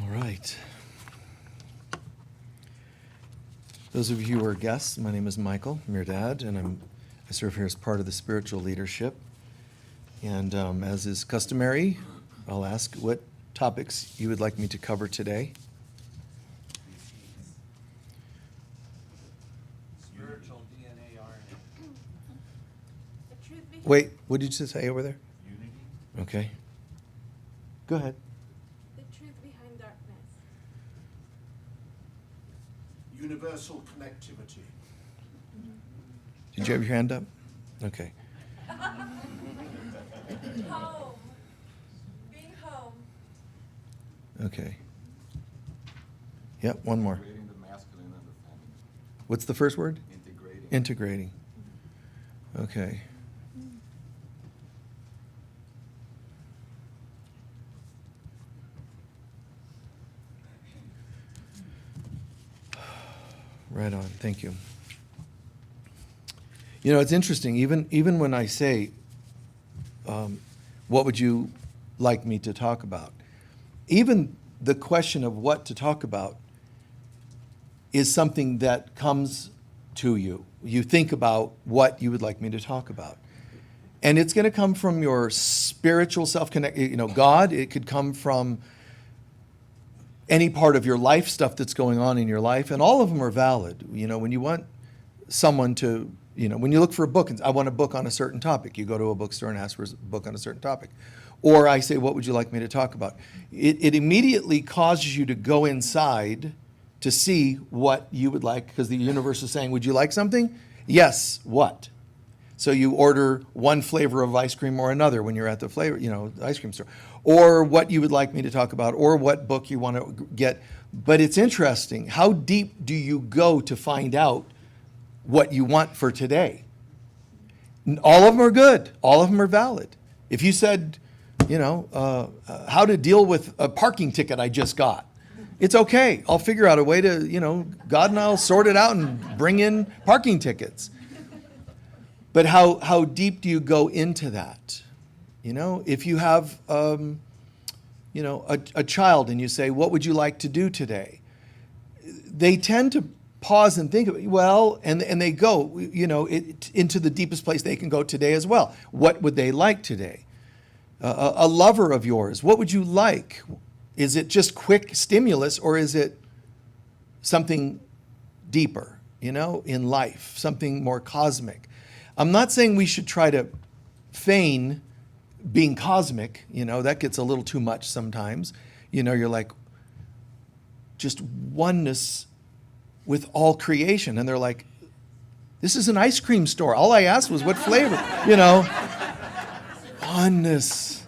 All right. Those of you who are guests, my name is Michael Mirdad, and I serve here as part of the spiritual leadership. And as is customary, I'll ask what topics you would like me to cover today. Spiritual DNA RNA. Wait, what did you say over there? Unity. Okay. Go ahead. The truth behind darkness. Universal connectivity. Did you have your hand up? Okay. Home. Being home. Okay. Yep, one more. Integrating the masculine and the feminine. What's the first word? Integrating. Integrating. Okay. Right on. Thank you. You know, it's interesting. Even when I say, what would you like me to talk about? Even the question of what to talk about is something that comes to you. You think about what you would like me to talk about. And it's going to come from your spiritual self-connect, God. It could come from any part of your life, stuff that's going on in your life, and all of them are valid. When you want someone to, when you look for a book, and I want a book on a certain topic, you go to a bookstore and ask for a book on a certain topic. Or I say, what would you like me to talk about? It immediately causes you to go inside to see what you would like, because the universe is saying, would you like something? Yes, what? So you order one flavor of ice cream or another when you're at the ice cream store. Or what you would like me to talk about, or what book you want to get. But it's interesting. How deep do you go to find out what you want for today? All of them are good. All of them are valid. If you said, how to deal with a parking ticket I just got, it's okay. I'll figure out a way to, God and I'll sort it out and bring in parking tickets. But how deep do you go into that? If you have, a child and you say, what would you like to do today? They tend to pause and think of it, and they go, into the deepest place they can go today as well. What would they like today? A lover of yours, what would you like? Is it just quick stimulus, or is it something deeper, in life, something more cosmic? I'm not saying we should try to feign being cosmic, that gets a little too much sometimes. You're like, just oneness with all creation. And they're like, this is an ice cream store. All I asked was what flavor, oneness,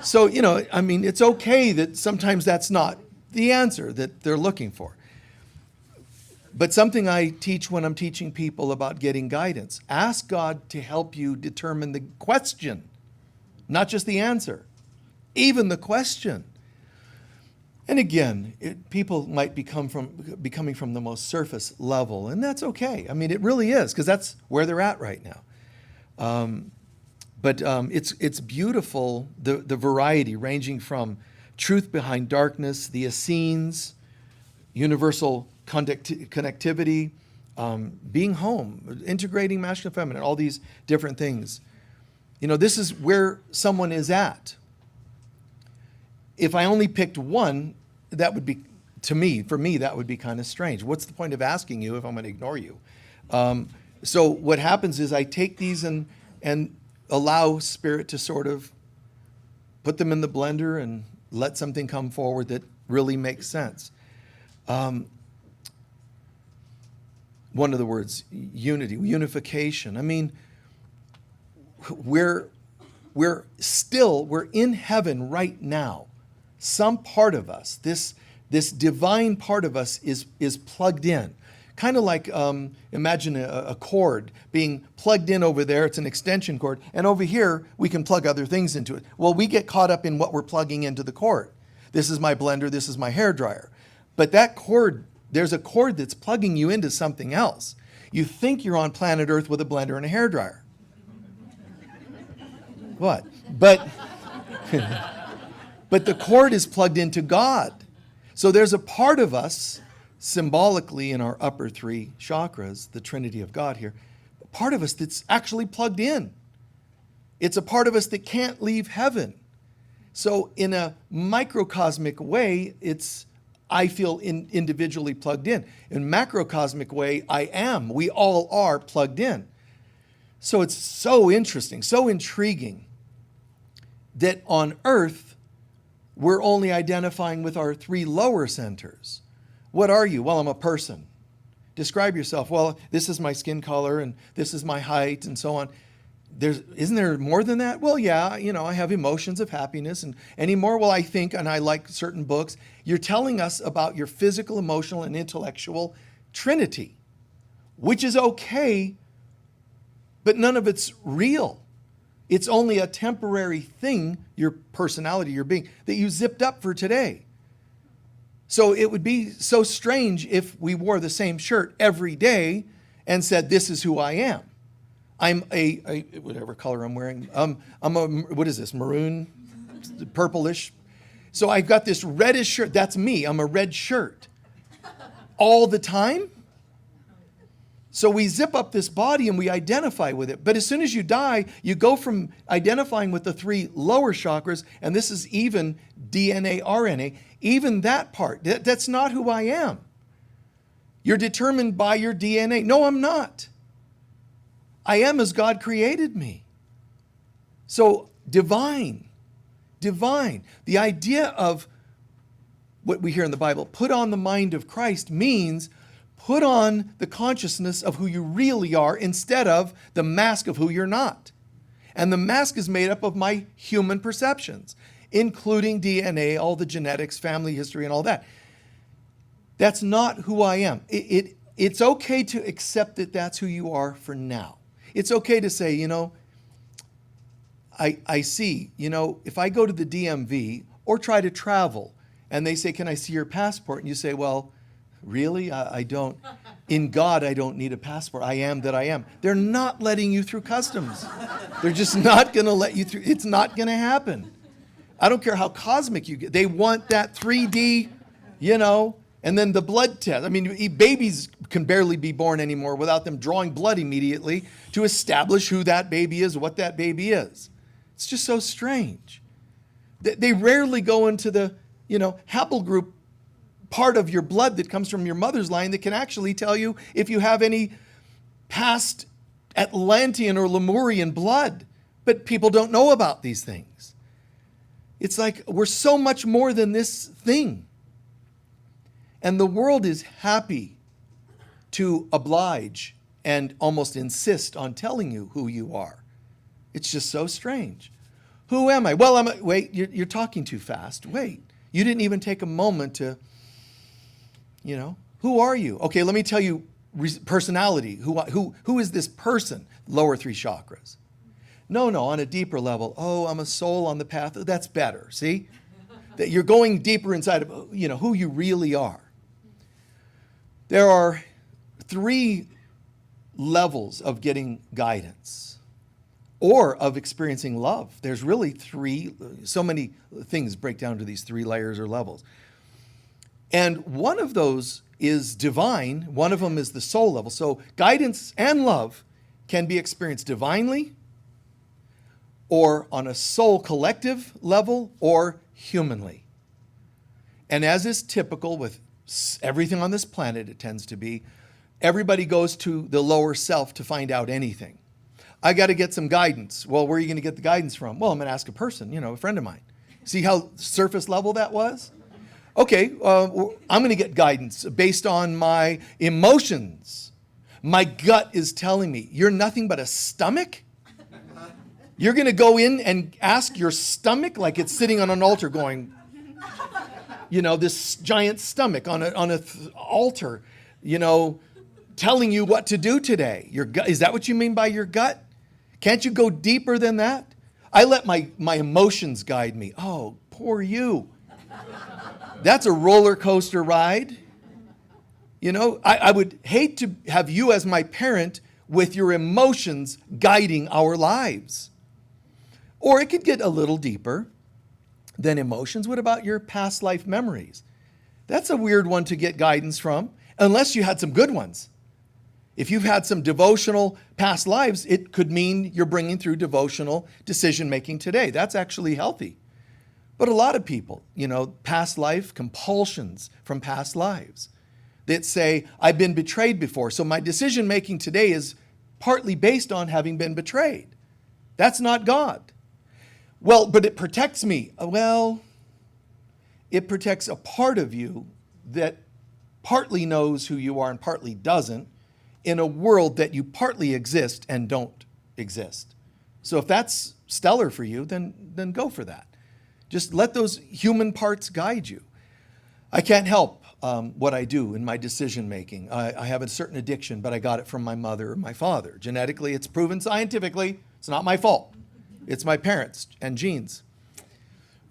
So, it's okay that sometimes that's not the answer that they're looking for. But something I teach when I'm teaching people about getting guidance, ask God to help you determine the question, not just the answer, even the question. And again, people might be coming from the most surface level, and that's okay. It really is, because that's where they're at right now. But it's beautiful, the variety ranging from truth behind darkness, the Essenes, universal connectivity, being home, integrating masculine and feminine, all these different things. This is where someone is at. If I only picked one, that would be, for me, that would be kind of strange. What's the point of asking you if I'm going to ignore you? So what happens is I take these and allow Spirit to sort of put them in the blender and let something come forward that really makes sense. One of the words, unity, unification. We're in heaven right now. Some part of us, this divine part of us is plugged in. Kind of like, imagine a cord being plugged in over there. It's an extension cord. And over here, we can plug other things into it. Well, we get caught up in what we're plugging into the cord. This is my blender. This is my hairdryer. But that cord, there's a cord that's plugging you into something else. You think you're on planet Earth with a blender and a hairdryer. What? But but the cord is plugged into God. So there's a part of us, symbolically in our upper three chakras, the Trinity of God here, a part of us that's actually plugged in. It's a part of us that can't leave heaven. So in a microcosmic way, I feel individually plugged in. In macrocosmic way, I am. We all are plugged in. So it's so interesting, so intriguing that on earth, we're only identifying with our three lower centers. What are you? Well, I'm a person. Describe yourself. Well, this is my skin color and this is my height and so on. Isn't there more than that? Well, yeah, I have emotions of happiness and anymore. Well, I think, and I like certain books. You're telling us about your physical, emotional, and intellectual trinity, which is okay, but none of it's real. It's only a temporary thing, your personality, your being, that you zipped up for today. So it would be so strange if we wore the same shirt every day and said, this is who I am. I'm a whatever color I'm wearing. I'm a, what is this, maroon, purplish? So I've got this reddish shirt. That's me. I'm a red shirt. All the time? So we zip up this body and we identify with it. But as soon as you die, you go from identifying with the three lower chakras, and this is even DNA, RNA, even that part. That's not who I am. You're determined by your DNA. No, I'm not. I am as God created me. So divine. The idea of what we hear in the Bible, put on the mind of Christ, means put on the consciousness of who you really are instead of the mask of who you're not. And the mask is made up of my human perceptions, including DNA, all the genetics, family history, and all that. That's not who I am. It's okay to accept that that's who you are for now. It's okay to say, I see, if I go to the DMV or try to travel and they say, can I see your passport? And you say, well, really? I don't. In God, I don't need a passport. I am that I am. They're not letting you through customs. They're just not going to let you through. It's not going to happen. I don't care how cosmic you get. They want that 3D, and then the blood test. I mean, babies can barely be born anymore without them drawing blood immediately to establish who that baby is, what that baby is. It's just so strange. They rarely go into the, haplogroup part of your blood that comes from your mother's line that can actually tell you if you have any past Atlantean or Lemurian blood. But people don't know about these things. It's like we're so much more than this thing. And the world is happy to oblige and almost insist on telling you who you are. It's just so strange. Who am I? Well, wait, you're talking too fast. Wait, you didn't even take a moment to, who are you? Okay, let me tell you personality. Who is this person? Lower three chakras. No, on a deeper level. Oh, I'm a soul on the path. That's better, see? That you're going deeper inside of, who you really are. There are 3 levels of getting guidance or of experiencing love. There's really 3, so many things break down to these 3 layers or levels. And one of those is divine. One of them is the soul level. So guidance and love can be experienced divinely or on a soul collective level or humanly. And as is typical with everything on this planet, it tends to be, everybody goes to the lower self to find out anything. I got to get some guidance. Well, where are you going to get the guidance from? Well, I'm going to ask a person, a friend of mine. See how surface level that was? Okay, I'm going to get guidance based on my emotions. My gut is telling me, you're nothing but a stomach? You're going to go in and ask your stomach like it's sitting on an altar going, this giant stomach on an altar, telling you what to do today. Your gut, is that what you mean by your gut? Can't you go deeper than that? I let my emotions guide me. Oh, poor you. That's a roller coaster ride. I would hate to have you as my parent with your emotions guiding our lives. Or it could get a little deeper. than emotions? What about your past life memories? That's a weird one to get guidance from, unless you had some good ones. If you've had some devotional past lives, it could mean you're bringing through devotional decision making today. That's actually healthy. But a lot of people, past life compulsions from past lives that say, I've been betrayed before, so my decision making today is partly based on having been betrayed. That's not God. Well, but it protects me. Well, it protects a part of you that partly knows who you are and partly doesn't, in a world that you partly exist and don't exist. So if that's stellar for you, then go for that. Just let those human parts guide you. I can't help what I do in my decision making. I have a certain addiction, but I got it from my mother or my father. Genetically, it's proven scientifically. It's not my fault. It's my parents and genes.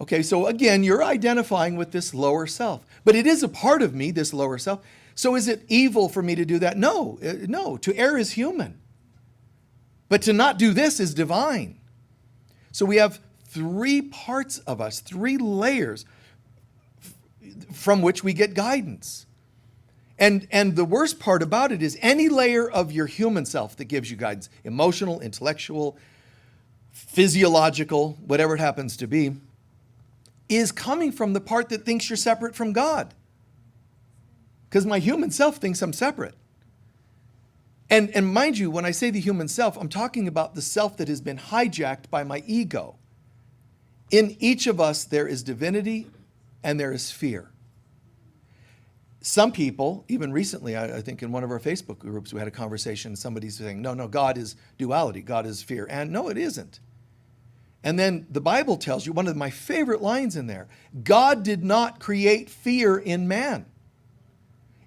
Okay, so again, you're identifying with this lower self. But it is a part of me, this lower self. So is it evil for me to do that? No. To err is human. But to not do this is divine. So we have 3 parts of us, 3 layers from which we get guidance. And the worst part about it is any layer of your human self that gives you guidance, emotional, intellectual, physiological, whatever it happens to be, is coming from the part that thinks you're separate from God. Because my human self thinks I'm separate. And mind you, when I say the human self, I'm talking about the self that has been hijacked by my ego. In each of us, there is divinity and there is fear. Some people, even recently, I think in one of our Facebook groups, we had a conversation, somebody's saying, no, God is duality, God is fear. And no, it isn't. And then the Bible tells you, one of my favorite lines in there, God did not create fear in man.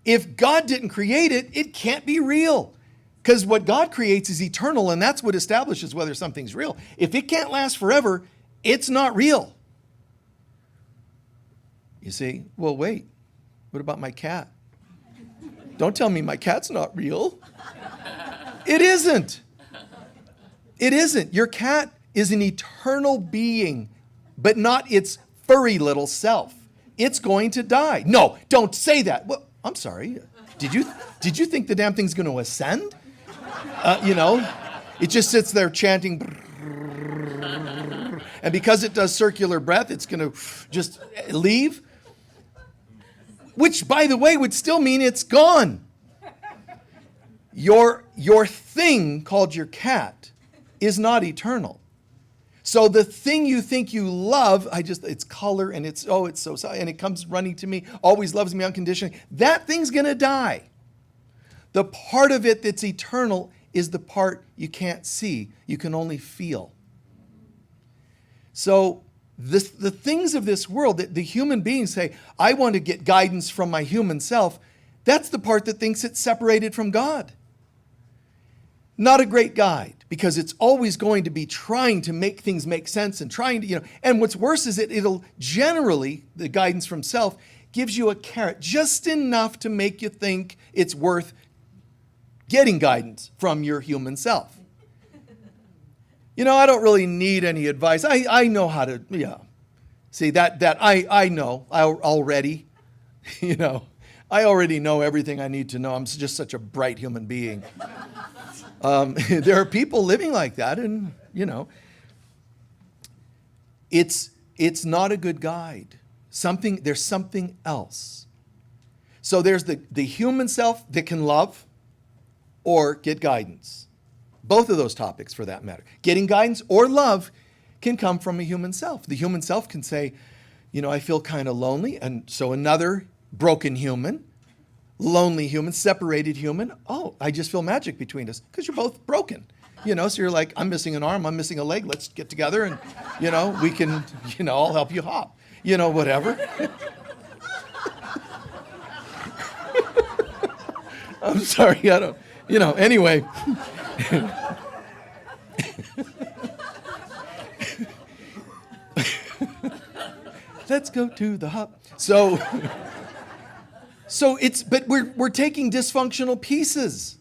If God didn't create it, it can't be real. Because what God creates is eternal, and that's what establishes whether something's real. If it can't last forever, it's not real. You see? Well, wait. What about my cat? Don't tell me my cat's not real. It isn't. It isn't. Your cat is an eternal being, but not its furry little self. It's going to die. No, don't say that. Well, I'm sorry. Did you think the damn thing's going to ascend? It just sits there chanting. And because it does circular breath, it's going to just leave. Which, by the way, would still mean it's gone. Your thing called your cat is not eternal. So the thing you think you love, it's color and it's so, and it comes running to me, always loves me unconditionally. That thing's going to die. The part of it that's eternal is the part you can't see. You can only feel. So the things of this world, that the human beings say, I want to get guidance from my human self. That's the part that thinks it's separated from God. Not a great guide, because it's always going to be trying to make things make sense and trying to, and what's worse is it'll generally, the guidance from self, gives you a carrot, just enough to make you think it's worth getting guidance from your human self. I don't really need any advice. I know how to, See, that I know already, I already know everything I need to know. I'm just such a bright human being. There are people living like that, and, it's not a good guide. There's something else. So there's the human self that can love or get guidance. Both of those topics, for that matter. Getting guidance or love can come from a human self. The human self can say, I feel kind of lonely, and so another broken human, lonely human, separated human, I just feel magic between us because you're both broken. So you're like, I'm missing an arm, I'm missing a leg, let's get together and, we can, I'll help you hop, whatever. I'm sorry, I don't, anyway. Let's go to the hop. So but we're taking dysfunctional pieces.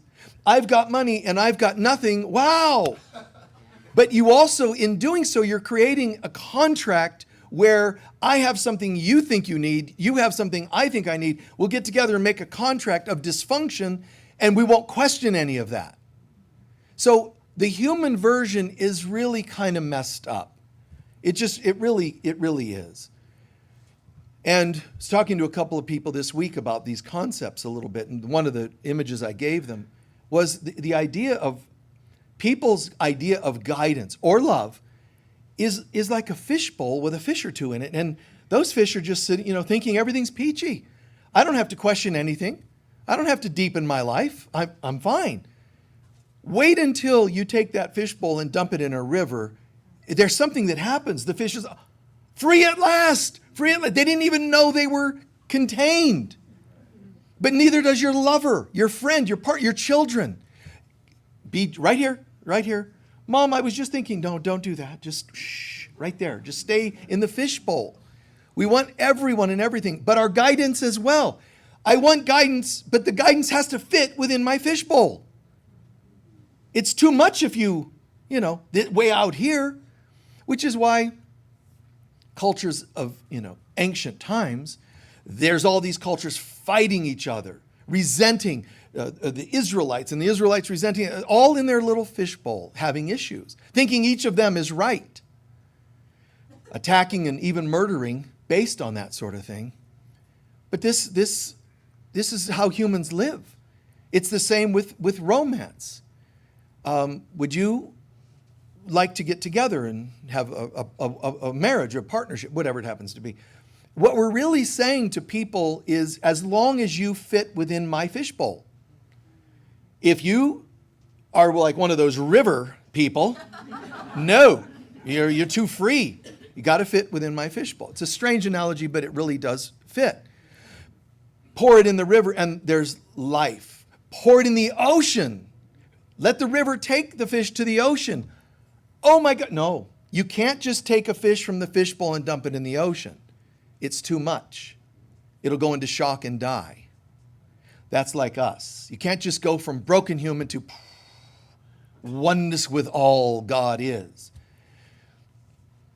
I've got money and I've got nothing. Wow. But you also, in doing so, you're creating a contract where I have something you think you need, you have something I think I need. We'll get together and make a contract of dysfunction, and we won't question any of that. So the human version is really kind of messed up. It really is. And I was talking to a couple of people this week about these concepts a little bit, and one of the images I gave them was the idea of people's idea of guidance or love is like a fishbowl with a fish or two in it, and those fish are just sitting, thinking everything's peachy. I don't have to question anything. I don't have to deepen my life. I'm fine. Wait until you take that fishbowl and dump it in a river. There's something that happens. The fish is free at last. Free at last. They didn't even know they were contained. But neither does your lover, your friend, your children. Be right here, right here. Mom, I was just thinking, no, don't do that. Just shh, right there. Just stay in the fishbowl. We want everyone and everything, but our guidance as well. I want guidance, but the guidance has to fit within my fishbowl. It's too much if way out here, which is why cultures of, ancient times, there's all these cultures fighting each other, resenting the Israelites, and the Israelites resenting, all in their little fishbowl, having issues, thinking each of them is right, attacking and even murdering based on that sort of thing. But this is how humans live. It's the same with romance. Would you like to get together and have a marriage or a partnership, whatever it happens to be? What we're really saying to people is, as long as you fit within my fishbowl. If you are like one of those river people, no, you're too free. You got to fit within my fishbowl. It's a strange analogy, but it really does fit. Pour it in the river and there's life. Pour it in the ocean. Let the river take the fish to the ocean. Oh my God, no. You can't just take a fish from the fishbowl and dump it in the ocean. It's too much. It'll go into shock and die. That's like us. You can't just go from broken human to oneness with all God is.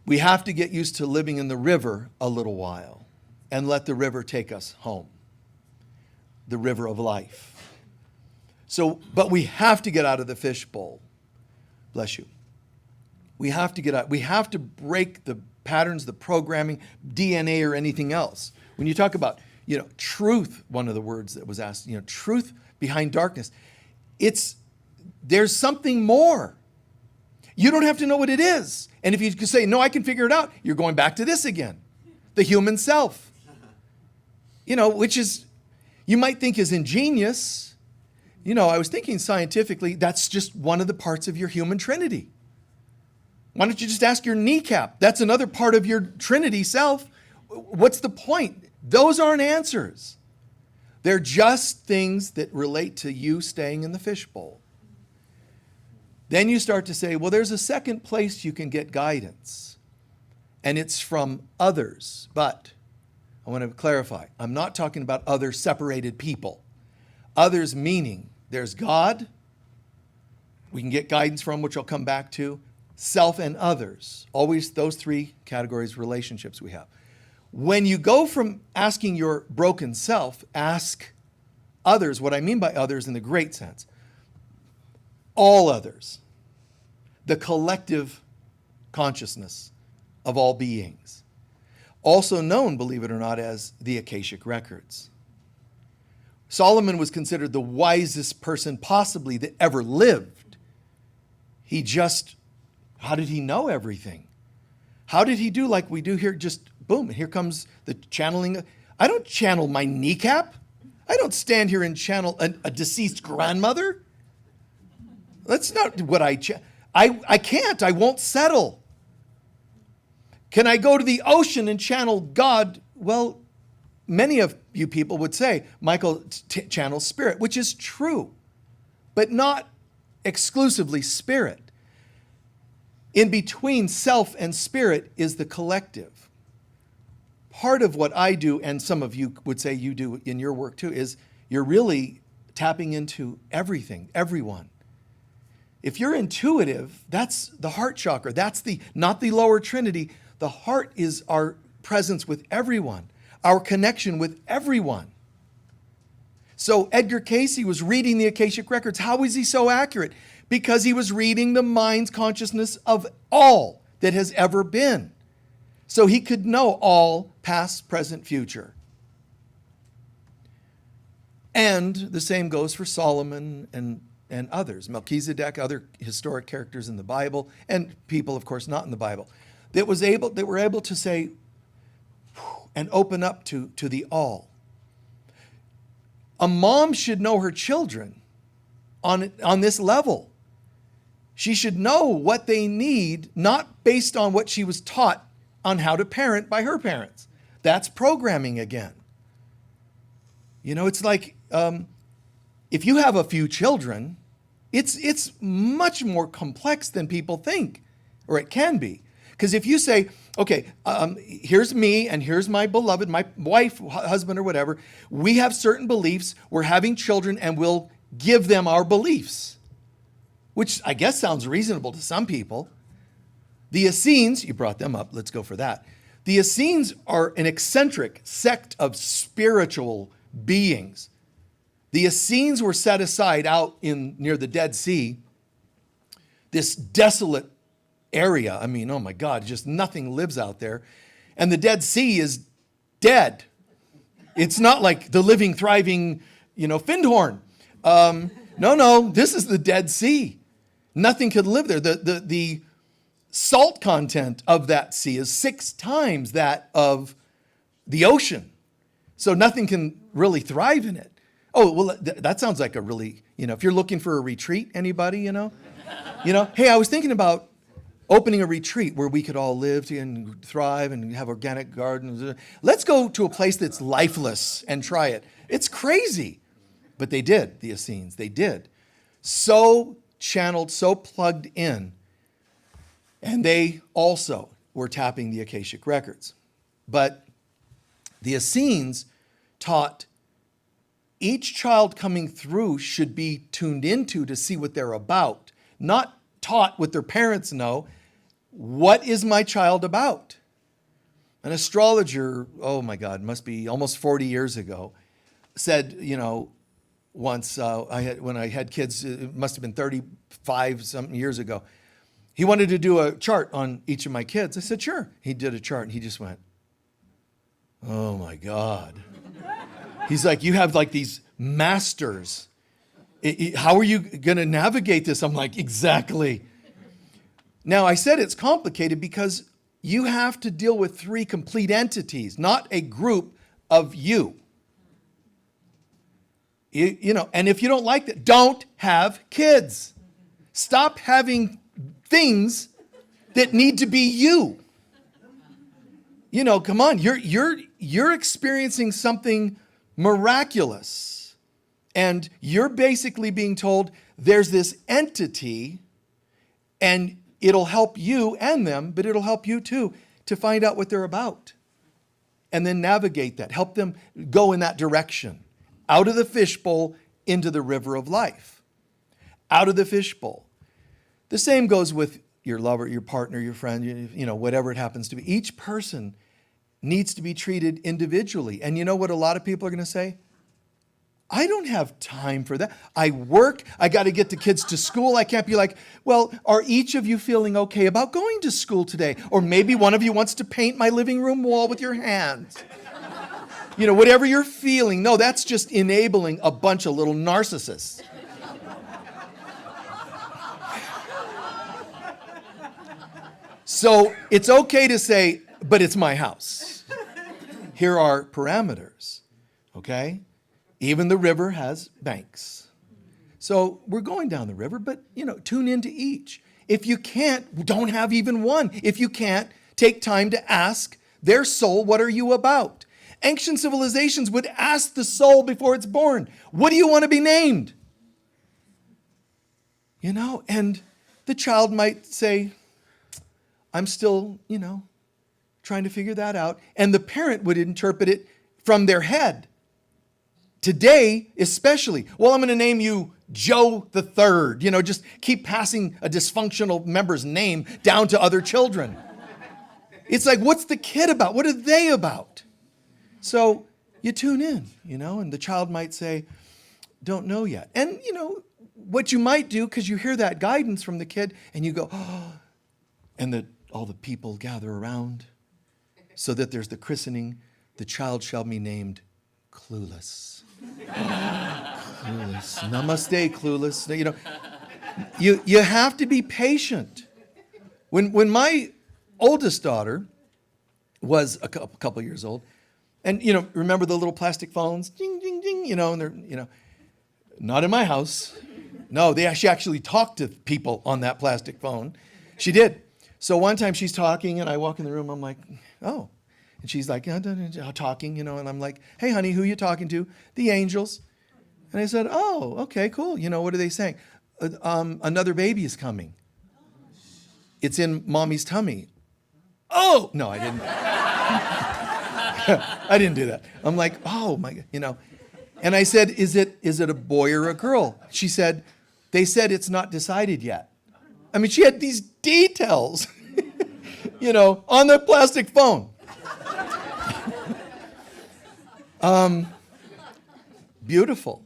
We have to get used to living in the river a little while and let the river take us home. The river of life. But we have to get out of the fishbowl. Bless you. We have to get out. We have to break the patterns, the programming, DNA or anything else. When you talk about, truth, one of the words that was asked, truth behind darkness, there's something more. You don't have to know what it is. And if you can say, no, I can figure it out, you're going back to this again. The human self. Which is, you might think is ingenious. I was thinking scientifically, that's just one of the parts of your human trinity. Why don't you just ask your kneecap? That's another part of your trinity self. What's the point? Those aren't answers. They're just things that relate to you staying in the fishbowl. Then you start to say, well, there's a second place you can get guidance, and it's from others. But I want to clarify, I'm not talking about other separated people. Others meaning there's God, we can get guidance from, which I'll come back to, self and others. Always those three categories, relationships we have. When you go from asking your broken self, ask others. What I mean by others in the great sense, all others, the collective consciousness of all beings, also known, believe it or not, as the Akashic Records. Solomon was considered the wisest person possibly that ever lived. How did he know everything? How did he do like we do here? Just boom, here comes the channeling. I don't channel my kneecap. I don't stand here and channel a deceased grandmother. That's not what I can't. I won't settle. Can I go to the ocean and channel God? Well, many of you people would say, Michael channels spirit, which is true, but not exclusively spirit. In between self and spirit is the collective. Part of what I do, and some of you would say you do in your work too, is you're really tapping into everything, everyone. If you're intuitive, that's the heart chakra. That's not the lower trinity. The heart is our presence with everyone, our connection with everyone. So Edgar Cayce was reading the Akashic Records. How was he so accurate? Because he was reading the mind's consciousness of all that has ever been. So he could know all past, present, future. And the same goes for Solomon and others, Melchizedek, other historic characters in the Bible, and people, of course, not in the Bible, that were able to say and open up to the all. A mom should know her children on this level. She should know what they need, not based on what she was taught on how to parent by her parents. That's programming again. You know, it's like if you have a few children, it's much more complex than people think, or it can be. Because if you say, okay, here's me and here's my beloved, my wife, husband, or whatever, we have certain beliefs, we're having children, and we'll give them our beliefs, which I guess sounds reasonable to some people. The Essenes, you brought them up, let's go for that. The Essenes are an eccentric sect of spiritual beings. The Essenes were set aside out near the Dead Sea, this desolate area. I mean, oh my God, just nothing lives out there. And the Dead Sea is dead. It's not like the living, thriving, Findhorn. No, this is the Dead Sea. Nothing could live there. The salt content of that sea is 6 times that of the ocean. So nothing can really thrive in it. Oh, well, that sounds like a really, if you're looking for a retreat, anybody, hey, I was thinking about opening a retreat where we could all live and thrive and have organic gardens. Let's go to a place that's lifeless and try it. It's crazy. But they did, the Essenes. They did. So channeled, so plugged in. And they also were tapping the Akashic Records. But the Essenes taught each child coming through should be tuned into to see what they're about, not taught what their parents know. What is my child about? An astrologer, oh my God, must be almost 40 years ago, said, once when I had kids, it must have been 35 something years ago. He wanted to do a chart on each of my kids. I said, sure. He did a chart and he just went, oh my God. He's like, you have like these masters. How are you going to navigate this? I'm like, exactly. Now, I said it's complicated because you have to deal with 3 complete entities, not a group of you. And if you don't like that, don't have kids. Stop having things that need to be you. Come on, you're experiencing something miraculous. And you're basically being told there's this entity and it'll help you and them, but it'll help you too to find out what they're about. And then navigate that, help them go in that direction. Out of the fishbowl into the river of life. Out of the fishbowl. The same goes with your lover, your partner, your friend, whatever it happens to be. Each person needs to be treated individually. And you know what a lot of people are going to say? I don't have time for that. I work. I got to get the kids to school. I can't be like, well, are each of you feeling okay about going to school today? Or maybe one of you wants to paint my living room wall with your hands. Whatever you're feeling. No, that's just enabling a bunch of little narcissists. So it's okay to say, but it's my house. Here are parameters, okay? Even the river has banks. So we're going down the river, but, tune into each. If you can't, don't have even one. If you can't, take time to ask their soul, what are you about? Ancient civilizations would ask the soul before it's born, what do you want to be named? And the child might say, I'm still, trying to figure that out. And the parent would interpret it from their head. Today, especially, well, I'm going to name you Joe the Third. Just keep passing a dysfunctional member's name down to other children. It's like, what's the kid about? What are they about? So you tune in, and the child might say, don't know yet. And, what you might do, because you hear that guidance from the kid, and you go, oh, and all the people gather around so that there's the christening. The child shall be named Clueless. Clueless. Namaste, Clueless. You have to be patient. When my oldest daughter was a couple years old, and remember the little plastic phones, ding ding ding, and they're not in my house. No, she actually talked to people on that plastic phone. She did. So one time she's talking, and I walk in the room. I'm like, oh, and she's like, talking, and I'm like, hey, honey, who are you talking to? The angels. And I said, oh, okay, cool. What are they saying? Another baby is coming. It's in mommy's tummy. Oh, no, I didn't. I didn't do that. I'm like, oh my, And I said, is it a boy or a girl? She said, they said it's not decided yet. I mean, she had these details, on the plastic phone. Beautiful.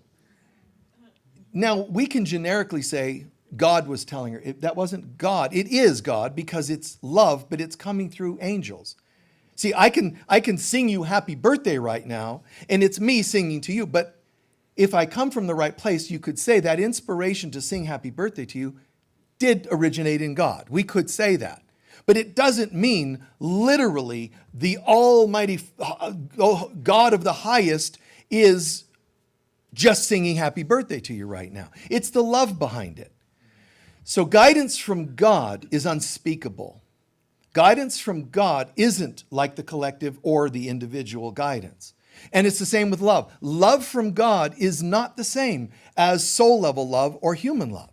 Now, we can generically say God was telling her. That wasn't God. It is God because it's love, but it's coming through angels. See, I can sing you happy birthday right now, and it's me singing to you. But if I come from the right place, you could say that inspiration to sing happy birthday to you did originate in God. We could say that. But it doesn't mean literally the almighty God of the highest is just singing happy birthday to you right now. It's the love behind it. So guidance from God is unspeakable. Guidance from God isn't like the collective or the individual guidance. And it's the same with love. Love from God is not the same as soul level love or human love.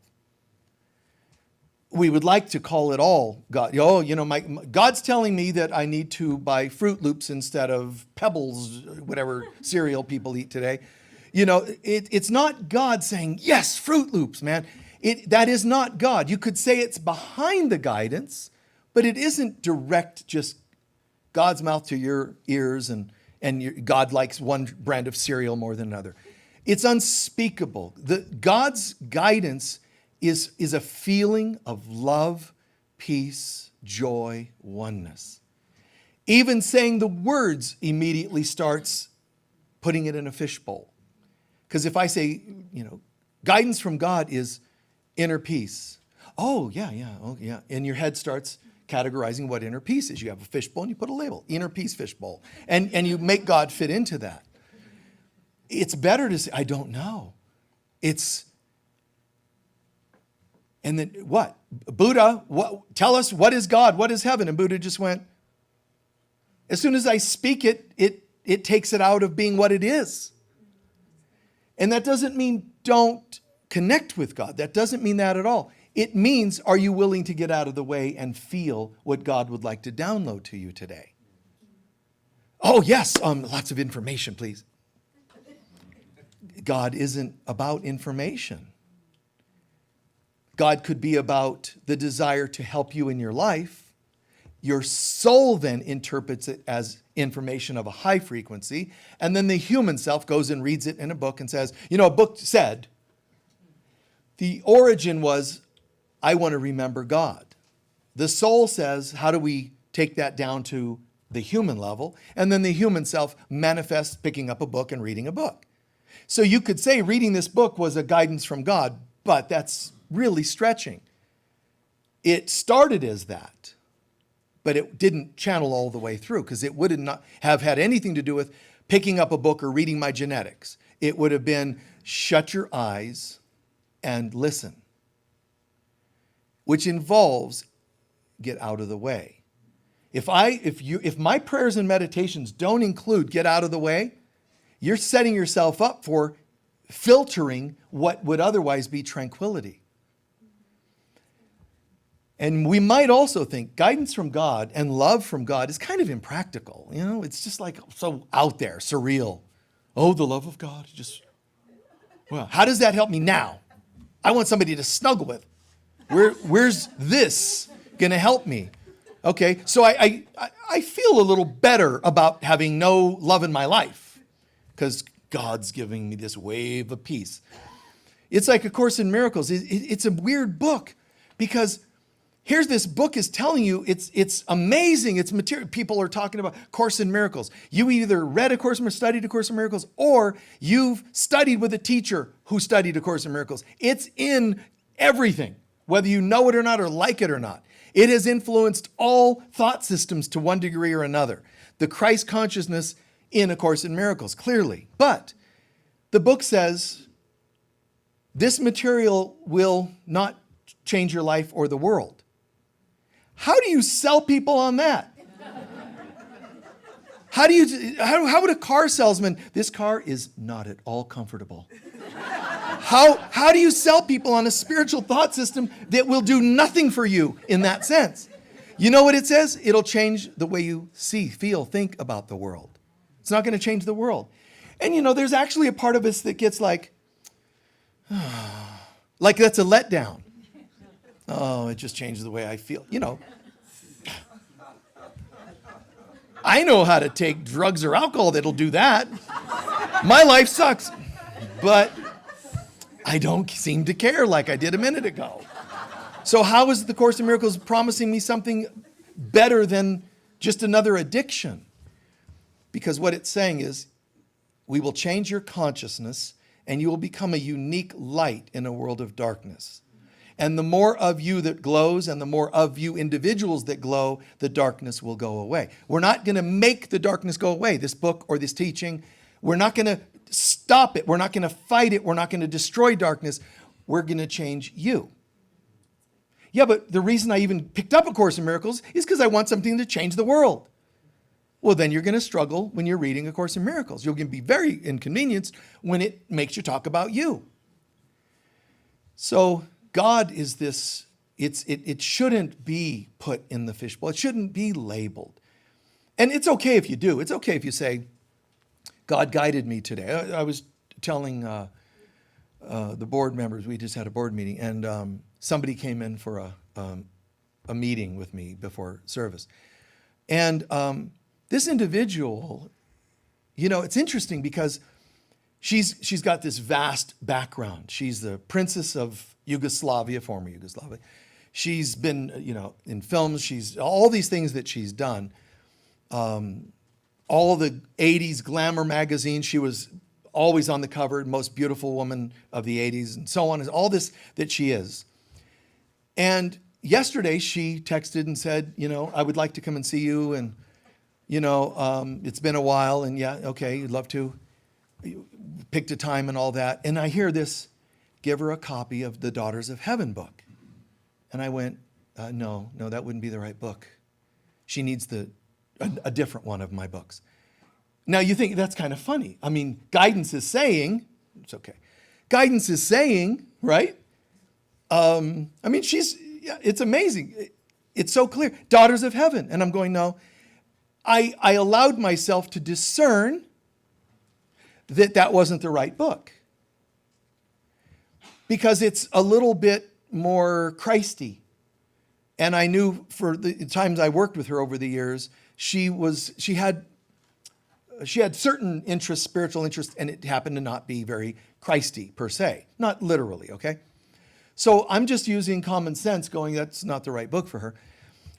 We would like to call it all God. Oh, God's telling me that I need to buy Fruit Loops instead of Pebbles, whatever cereal people eat today. It's not God saying, yes, Fruit Loops, man. That is not God. You could say it's behind the guidance, but it isn't direct, just God's mouth to your ears, and God likes one brand of cereal more than another. It's unspeakable. God's guidance is a feeling of love, peace, joy, oneness. Even saying the words immediately starts putting it in a fishbowl. Because if I say, guidance from God is inner peace. Oh, yeah. And your head starts categorizing what inner peace is. You have a fishbowl and you put a label, inner peace fishbowl. And you make God fit into that. It's better to say, I don't know. And then what? Buddha, tell us, what is God? What is heaven? And Buddha just went, as soon as I speak it, it takes it out of being what it is. And that doesn't mean don't connect with God. That doesn't mean that at all. It means, are you willing to get out of the way and feel what God would like to download to you today? Oh, yes, lots of information, please. God isn't about information. God could be about the desire to help you in your life. Your soul then interprets it as information of a high frequency. And then the human self goes and reads it in a book and says, a book said, the origin was, I want to remember God. The soul says, how do we take that down to the human level? And then the human self manifests picking up a book and reading a book. So you could say reading this book was a guidance from God, but that's really stretching. It started as that, but it didn't channel all the way through because it would not have had anything to do with picking up a book or reading my genetics. It would have been shut your eyes and listen, which involves get out of the way. If my prayers and meditations don't include get out of the way, you're setting yourself up for filtering what would otherwise be tranquility. And we might also think guidance from God and love from God is kind of impractical. It's just like so out there, surreal. Oh, the love of God. Well, how does that help me now? I want somebody to snuggle with. Where's this going to help me? Okay, so I feel a little better about having no love in my life because God's giving me this wave of peace. It's like A Course in Miracles. It's a weird book because here's this book is telling you it's amazing. It's material. People are talking about Course in Miracles. You either read A Course in Miracles, studied A Course in Miracles, or you've studied with a teacher who studied A Course in Miracles. It's in everything, whether you know it or not or like it or not. It has influenced all thought systems to one degree or another. The Christ consciousness in A Course in Miracles, clearly. But the book says this material will not change your life or the world. How do you sell people on that? How would a car salesman, this car is not at all comfortable. How do you sell people on a spiritual thought system that will do nothing for you in that sense? You know what it says? It'll change the way you see, feel, think about the world. It's not going to change the world. And there's actually a part of us that gets like that's a letdown. Oh, it just changes the way I feel. I know how to take drugs or alcohol that'll do that. My life sucks, but I don't seem to care like I did a minute ago. So how is the Course in Miracles promising me something better than just another addiction? Because what it's saying is, we will change your consciousness and you will become a unique light in a world of darkness. And the more of you that glows and the more of you individuals that glow, the darkness will go away. We're not going to make the darkness go away, this book or this teaching. We're not going to stop it. We're not going to fight it. We're not going to destroy darkness. We're going to change you. Yeah, but the reason I even picked up A Course in Miracles is because I want something to change the world. Well, then you're going to struggle when you're reading A Course in Miracles. You're going to be very inconvenienced when it makes you talk about you. So God is this, it shouldn't be put in the fishbowl. It shouldn't be labeled. And it's okay if you do. It's okay if you say, God guided me today. I was telling the board members, we just had a board meeting, and somebody came in for a meeting with me before service. And this individual, it's interesting because she's got this vast background. She's the princess of Yugoslavia, former Yugoslavia. She's been, in films. She's all these things that she's done. All the 80s glamour magazines. She was always on the cover, most beautiful woman of the 80s, and so on. All this that she is. And yesterday she texted and said, I would like to come and see you, and it's been a while, and yeah, okay, you'd love to. Picked a time and all that. And I hear this, give her a copy of the Daughters of Heaven book. And I went, no, that wouldn't be the right book. She needs a different one of my books. Now you think that's kind of funny. I mean, guidance is saying, it's okay. Guidance is saying, right? It's amazing. It's so clear. Daughters of Heaven. And I'm going, no. I allowed myself to discern that wasn't the right book. Because it's a little bit more Christy. And I knew for the times I worked with her over the years, she had certain interests, spiritual interests, and it happened to not be very Christy per se. Not literally, okay? So I'm just using common sense going, that's not the right book for her.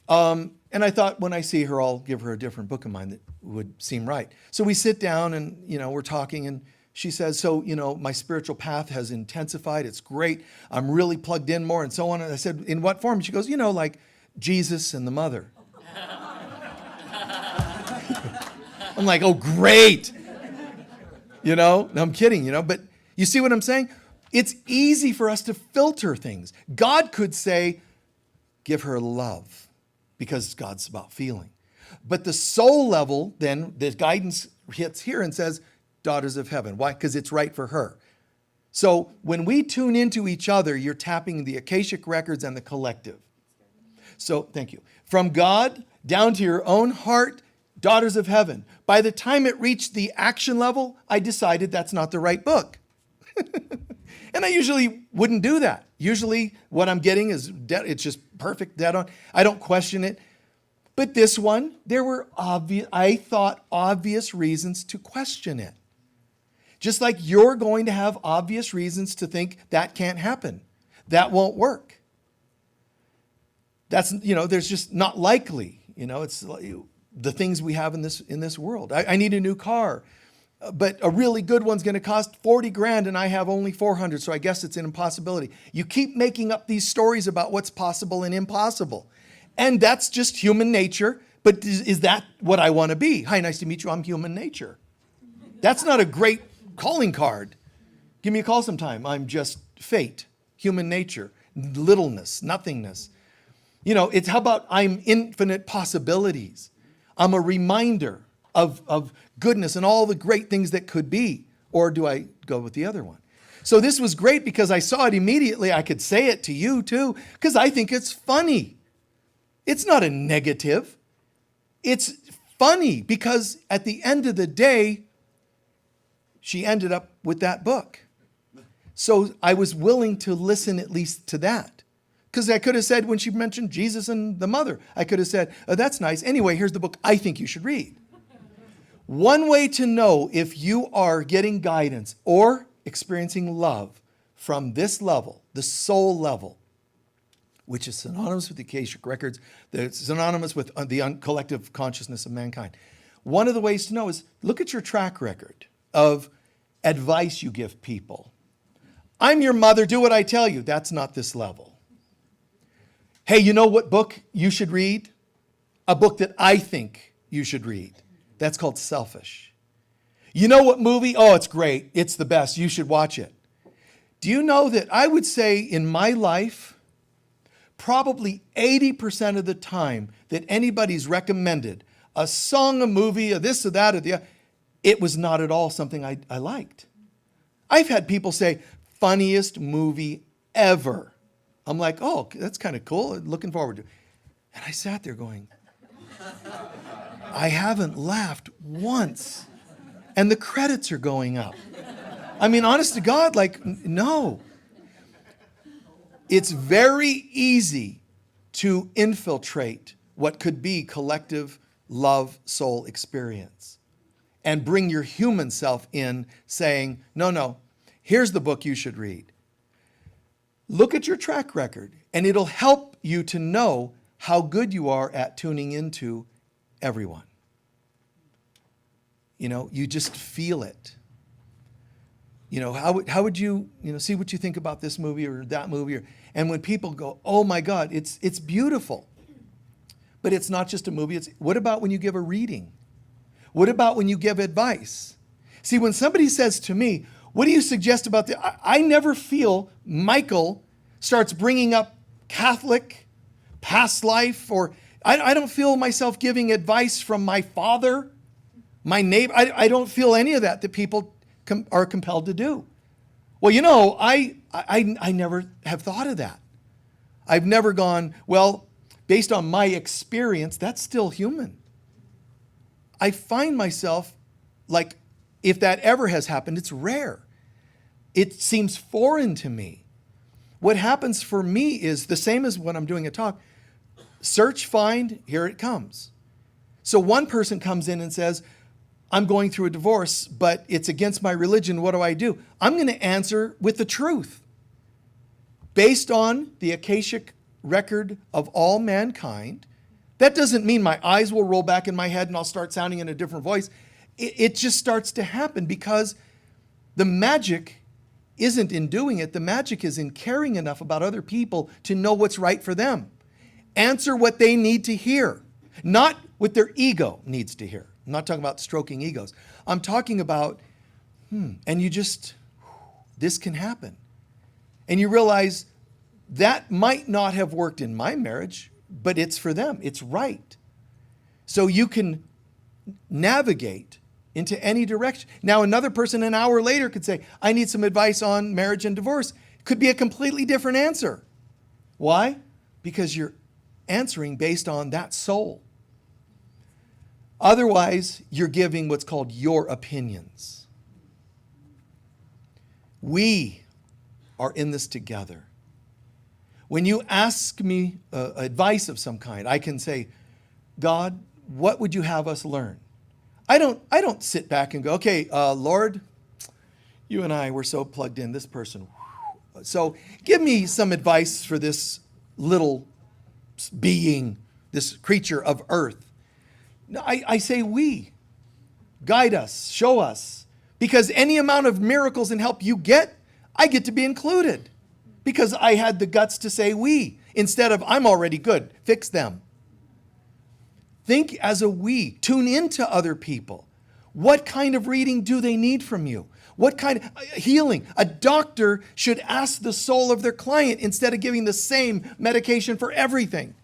And I thought when I see her, I'll give her a different book of mine that would seem right. So we sit down and, we're talking, and she says, so, my spiritual path has intensified. It's great. I'm really plugged in more and so on. And I said, in what form? She goes, like Jesus and the mother. I'm like, oh, great. No, I'm kidding, but you see what I'm saying? It's easy for us to filter things. God could say, give her love, because God's about feeling. But the soul level, then, the guidance hits here and says, Daughters of Heaven. Why? Because it's right for her. So when we tune into each other, you're tapping the Akashic records and the collective. So, thank you. From God down to your own heart, Daughters of Heaven. By the time it reached the action level, I decided that's not the right book. And I usually wouldn't do that. Usually what I'm getting is it's just perfect, dead on. I don't question it. But this one, there were I thought obvious reasons to question it. Just like you're going to have obvious reasons to think that can't happen. That won't work. That's, there's just not likely. It's like the things we have in this world. I need a new car, but a really good one's going to cost 40 grand and I have only 400. So I guess it's an impossibility. You keep making up these stories about what's possible and impossible. And that's just human nature. But is that what I want to be? Hi, nice to meet you. I'm human nature. That's not a great calling card. Give me a call sometime. I'm just fate, human nature, littleness, nothingness. It's how about I'm infinite possibilities. I'm a reminder of goodness and all the great things that could be. Or do I go with the other one? So this was great because I saw it immediately. I could say it to you too, because I think it's funny. It's not a negative. It's funny because at the end of the day, she ended up with that book. So I was willing to listen at least to that. Because I could have said, when she mentioned Jesus and the mother, I could have said, oh, that's nice. Anyway, here's the book I think you should read. One way to know if you are getting guidance or experiencing love from this level, the soul level, which is synonymous with the Akashic records, that's synonymous with the collective consciousness of mankind. One of the ways to know is look at your track record of advice you give people. I'm your mother, do what I tell you. That's not this level. Hey, you know what book you should read? A book that I think you should read. That's called selfish. You know what movie? Oh, it's great. It's the best. You should watch it. Do you know that I would say in my life, probably 80% of the time that anybody's recommended a song, a movie, a this or that or the other, it was not at all something I liked. I've had people say, funniest movie ever. I'm like, oh, that's kind of cool. Looking forward to it. And I sat there going, I haven't laughed once. And the credits are going up. I mean, honest to God, no. It's very easy to infiltrate what could be collective love soul experience and bring your human self in saying, no, here's the book you should read. Look at your track record, and it'll help you to know how good you are at tuning into everyone. You just feel it. How would you, see what you think about this movie or that movie? And when people go, oh my God, it's beautiful. But it's not just a movie. What about when you give a reading? What about when you give advice? See, when somebody says to me, what do you suggest about the? I never feel Michael starts bringing up Catholic, past life, or I don't feel myself giving advice from my father, my neighbor. I don't feel any of that people are compelled to do. Well, I never have thought of that. I've never gone, well, based on my experience, that's still human. I find myself like, if that ever has happened, it's rare. It seems foreign to me. What happens for me is the same as when I'm doing a talk. Search, find, here it comes. So one person comes in and says, I'm going through a divorce, but it's against my religion. What do? I'm going to answer with the truth. Based on the Akashic record of all mankind, that doesn't mean my eyes will roll back in my head and I'll start sounding in a different voice. It just starts to happen because the magic isn't in doing it. The magic is in caring enough about other people to know what's right for them. Answer what they need to hear, not what their ego needs to hear. I'm not talking about stroking egos. I'm talking about, and this can happen. And you realize that might not have worked in my marriage, but it's for them. It's right. So you can navigate into any direction. Now, another person an hour later could say, I need some advice on marriage and divorce. Could be a completely different answer. Why? Because you're answering based on that soul. Otherwise, you're giving what's called your opinions. We are in this together. When you ask me advice of some kind, I can say, God, what would you have us learn? I don't sit back and go, okay, Lord, you and I, we're so plugged in, this person. So give me some advice for this little being, this creature of earth. No, I say we. Guide us, show us. Because any amount of miracles and help you get, I get to be included. Because I had the guts to say we, instead of I'm already good, fix them. Think as a we. Tune into other people. What kind of reading do they need from you? What kind of healing? A doctor should ask the soul of their client instead of giving the same medication for everything.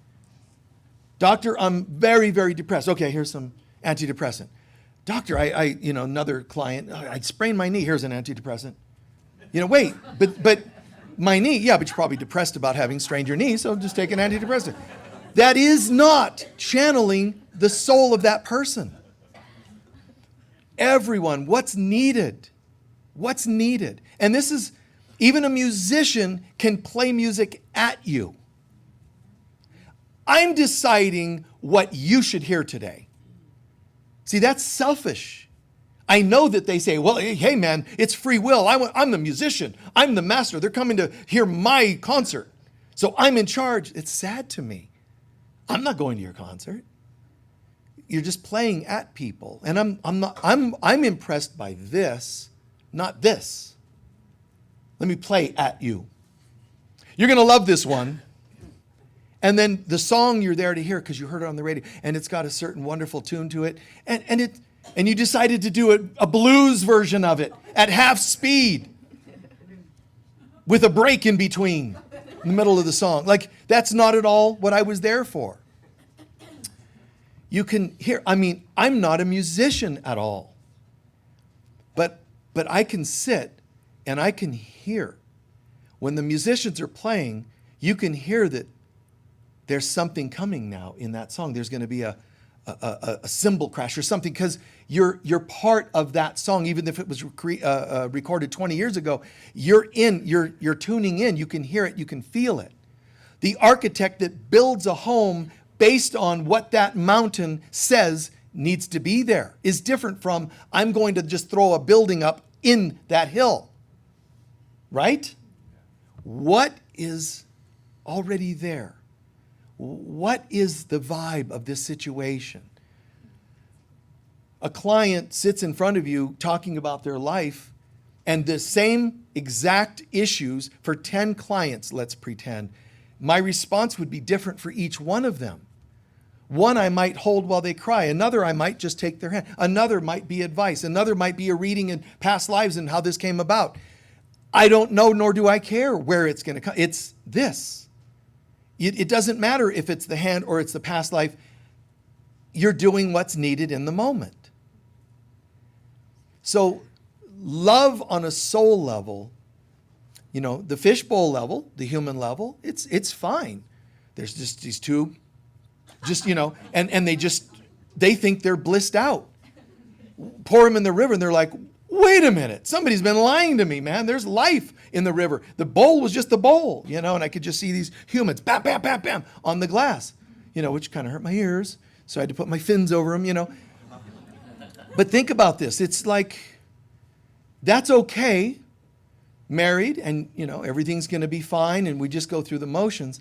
Doctor, I'm very, very depressed. Okay, here's some antidepressant. Doctor, another client, I sprained my knee. Here's an antidepressant. Wait, but my knee, yeah, but you're probably depressed about having strained your knee, so just take an antidepressant. That is not channeling the soul of that person. Everyone, what's needed? What's needed? And this is, even a musician can play music at you. I'm deciding what you should hear today. See, that's selfish. I know that they say, well, hey man, it's free will. I'm the musician. I'm the master. They're coming to hear my concert. So I'm in charge. It's sad to me. I'm not going to your concert. You're just playing at people. And I'm impressed by this, not this. Let me play at you. You're going to love this one. And then the song you're there to hear because you heard it on the radio and it's got a certain wonderful tune to it. And you decided to do a blues version of it at half speed with a break in between in the middle of the song. Like, that's not at all what I was there for. You can hear, I'm not a musician at all. But I can sit and I can hear. When the musicians are playing, you can hear that there's something coming now in that song. There's going to be a cymbal crash or something because you're part of that song. Even if it was recorded 20 years ago, you're tuning in. You can hear it. You can feel it. The architect that builds a home based on what that mountain says needs to be there is different from I'm going to just throw a building up in that hill. Right? What is already there? What is the vibe of this situation? A client sits in front of you talking about their life and the same exact issues for 10 clients, let's pretend. My response would be different for each one of them. One I might hold while they cry. Another I might just take their hand. Another might be advice. Another might be a reading in past lives and how this came about. I don't know, nor do I care where it's going to come. It's this. It doesn't matter if it's the hand or it's the past life. You're doing what's needed in the moment. So love on a soul level, the fishbowl level, the human level, it's fine. There's just these two, and they think they're blissed out. Pour them in the river and they're like, wait a minute, somebody's been lying to me, man. There's life in the river. The bowl was just the bowl, and I could just see these humans, bam, bam, bam, bam, on the glass, which kind of hurt my ears. So I had to put my fins over them, But think about this. It's like, that's okay, married, and, everything's going to be fine, and we just go through the motions.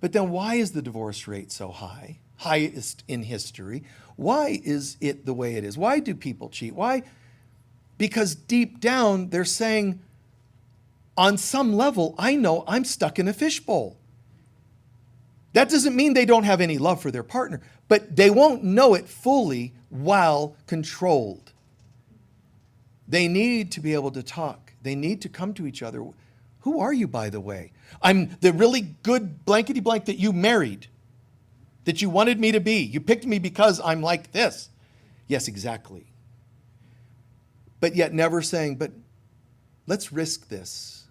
But then why is the divorce rate so high? Highest in history. Why is it the way it is? Why do people cheat? Why? Because deep down, they're saying, on some level, I know I'm stuck in a fishbowl. That doesn't mean they don't have any love for their partner, but they won't know it fully while controlled. They need to be able to talk. They need to come to each other. Who are you, by the way? I'm the really good blankety blank that you married, that you wanted me to be. You picked me because I'm like this. Yes, exactly. But yet never saying, but let's risk this.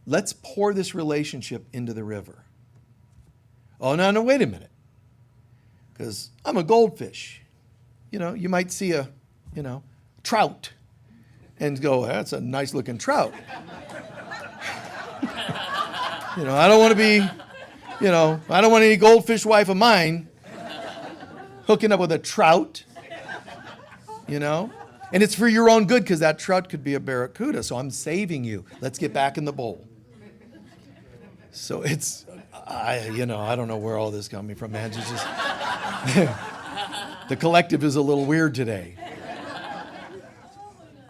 Let's pour this relationship into the river. Oh, no, wait a minute. Because I'm a goldfish. You might see a, trout and go, that's a nice looking trout. I don't want to be, I don't want any goldfish wife of mine. hooking up with a trout, you know? And it's for your own good because that trout could be a barracuda, so I'm saving you. Let's get back in the bowl. So it's, I don't know where all this is coming from, man. It's just, the collective is a little weird today.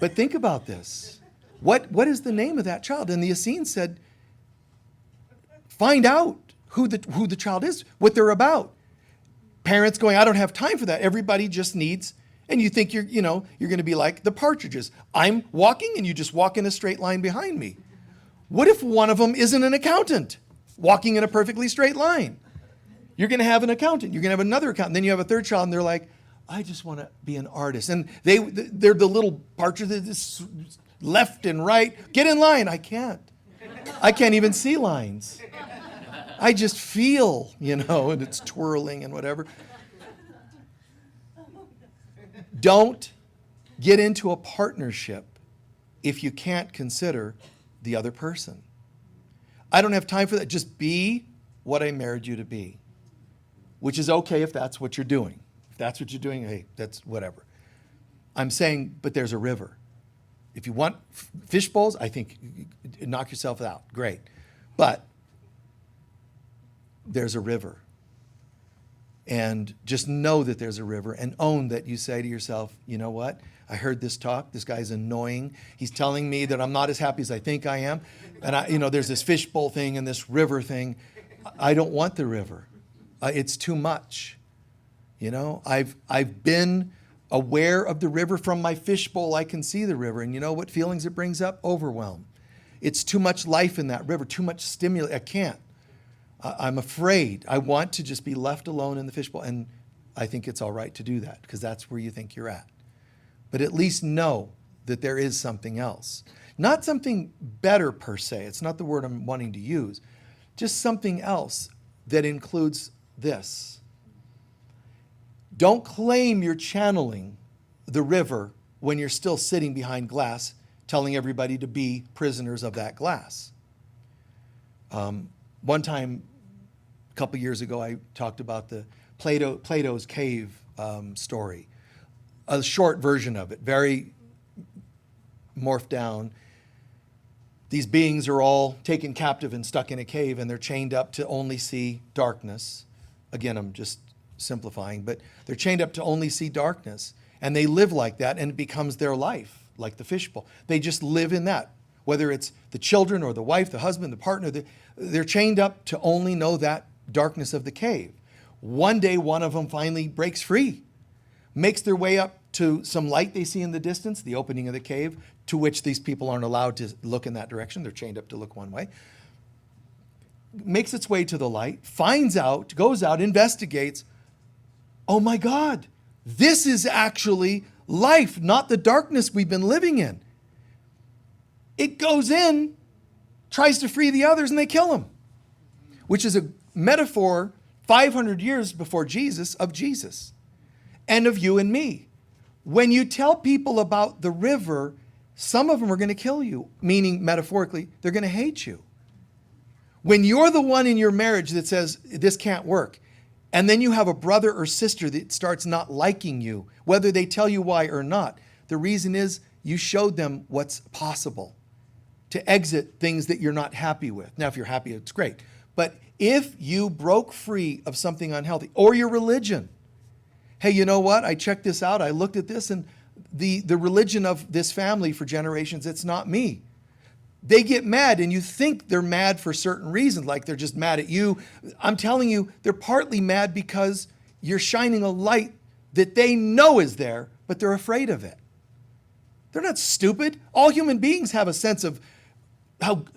But think about this. What is the name of that child? And the Essene said, find out who the child is, what they're about. Parents going, I don't have time for that. Everybody just needs, and you think you're going to be like the partridges. I'm walking and you just walk in a straight line behind me. What if one of them isn't an accountant walking in a perfectly straight line? You're going to have an accountant. You're going to have another accountant. Then you have a third child and they're like, I just want to be an artist. And they're the little partridges left and right. Get in line. I can't. I can't even see lines. I just feel, and it's twirling and whatever. Don't get into a partnership if you can't consider the other person. I don't have time for that. Just be what I married you to be, which is okay if that's what you're doing. If that's what you're doing, hey, that's whatever. I'm saying, but there's a river. If you want fish bowls, I think knock yourself out. Great. But there's a river. And just know that there's a river and own that you say to yourself, you know what? I heard this talk. This guy's annoying. He's telling me that I'm not as happy as I think I am. And there's this fishbowl thing and this river thing. I don't want the river. It's too much. I've been aware of the river from my fishbowl. I can see the river. And you know what feelings it brings up? Overwhelm. It's too much life in that river, too much stimuli. I can't. I'm afraid. I want to just be left alone in the fishbowl. And I think it's all right to do that because that's where you think you're at. But at least know that there is something else. Not something better per se. It's not the word I'm wanting to use. Just something else that includes this. Don't claim you're channeling the river when you're still sitting behind glass telling everybody to be prisoners of that glass. One time, a couple years ago, I talked about the Plato's cave story, a short version of it, very morphed down. These beings are all taken captive and stuck in a cave, and they're chained up to only see darkness. Again, I'm just simplifying, but they're chained up to only see darkness, and they live like that, and it becomes their life, like the fishbowl. They just live in that. Whether it's the children or the wife, the husband, the partner, they're chained up to only know that darkness of the cave. One day, one of them finally breaks free, makes their way up to some light they see in the distance, the opening of the cave, to which these people aren't allowed to look in that direction. They're chained up to look one way. Makes its way to the light, finds out, goes out, investigates. Oh my God, this is actually life, not the darkness we've been living in. It goes in, tries to free the others, and they kill him, which is a metaphor 500 years before Jesus of Jesus and of you and me. When you tell people about the river, some of them are going to kill you, meaning metaphorically, they're going to hate you. When you're the one in your marriage that says, this can't work, and then you have a brother or sister that starts not liking you, whether they tell you why or not, the reason is you showed them what's possible to exit things that you're not happy with. Now, if you're happy, it's great. But if you broke free of something unhealthy, or your religion, hey, you know what? I checked this out. I looked at this, and the religion of this family for generations, it's not me. They get mad, and you think they're mad for certain reasons, like they're just mad at you. I'm telling you, they're partly mad because you're shining a light that they know is there, but they're afraid of it. They're not stupid. All human beings have a sense of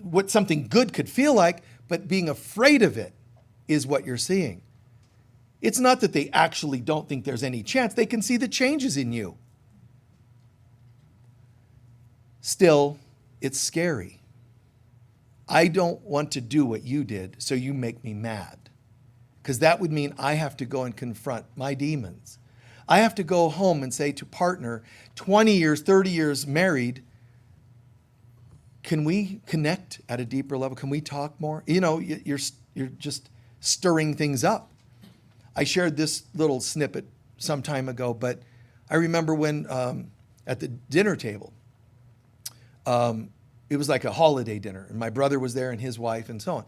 what something good could feel like, but being afraid of it is what you're seeing. It's not that they actually don't think there's any chance. They can see the changes in you. Still, it's scary. I don't want to do what you did, so you make me mad. Because that would mean I have to go and confront my demons. I have to go home and say to partner, 20 years, 30 years married, can we connect at a deeper level? Can we talk more? You're just stirring things up. I shared this little snippet some time ago, but I remember when at the dinner table, it was like a holiday dinner, and my brother was there and his wife and so on.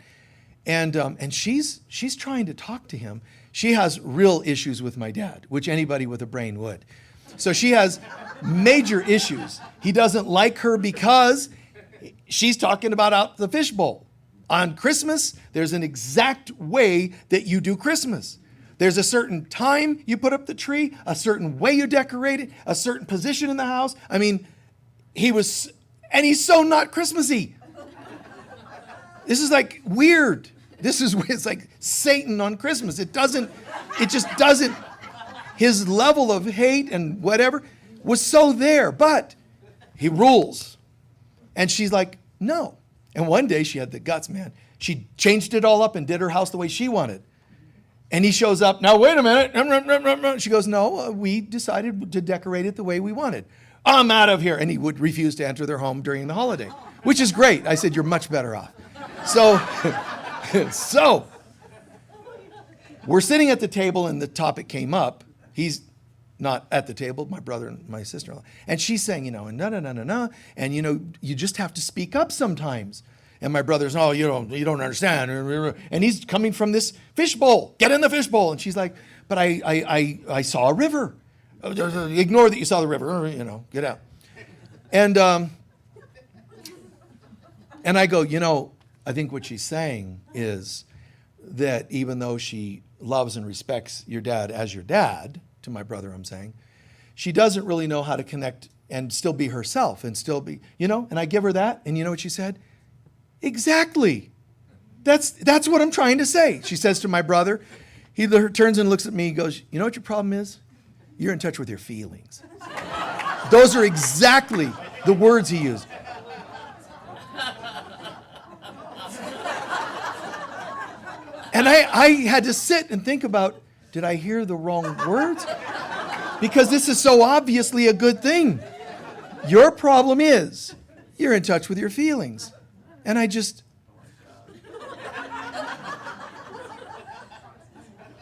And she's trying to talk to him. She has real issues with my dad, which anybody with a brain would. So she has major issues. He doesn't like her because she's talking about out the fishbowl. On Christmas, there's an exact way that you do Christmas. There's a certain time you put up the tree, a certain way you decorate it, a certain position in the house. I mean, he's so not Christmassy. This is like weird. It's like Satan on Christmas. It just doesn't, his level of hate and whatever was so there, but he rules. And she's like, no. And one day she had the guts, man. She changed it all up and did her house the way she wanted. And he shows up, now wait a minute. She goes, no, we decided to decorate it the way we wanted. I'm out of here. And he would refuse to enter their home during the holiday, which is great. I said, you're much better off. So we're sitting at the table and the topic came up. He's not at the table, my brother and my sister-in-law. And she's saying, no. And, you just have to speak up sometimes. And my brother's, oh, you don't understand. And he's coming from this fishbowl. Get in the fishbowl. And she's like, but I saw a river. Ignore that you saw the river. Get out. And I go, I think what she's saying is that even though she loves and respects your dad as your dad, to my brother I'm saying, she doesn't really know how to connect and still be herself and still be, and I give her that. And you know what she said? Exactly. That's what I'm trying to say. She says to my brother, he turns and looks at me and goes, you know what your problem is? You're in touch with your feelings. Those are exactly the words he used. And I had to sit and think about, did I hear the wrong words? Because this is so obviously a good thing. Your problem is you're in touch with your feelings. And I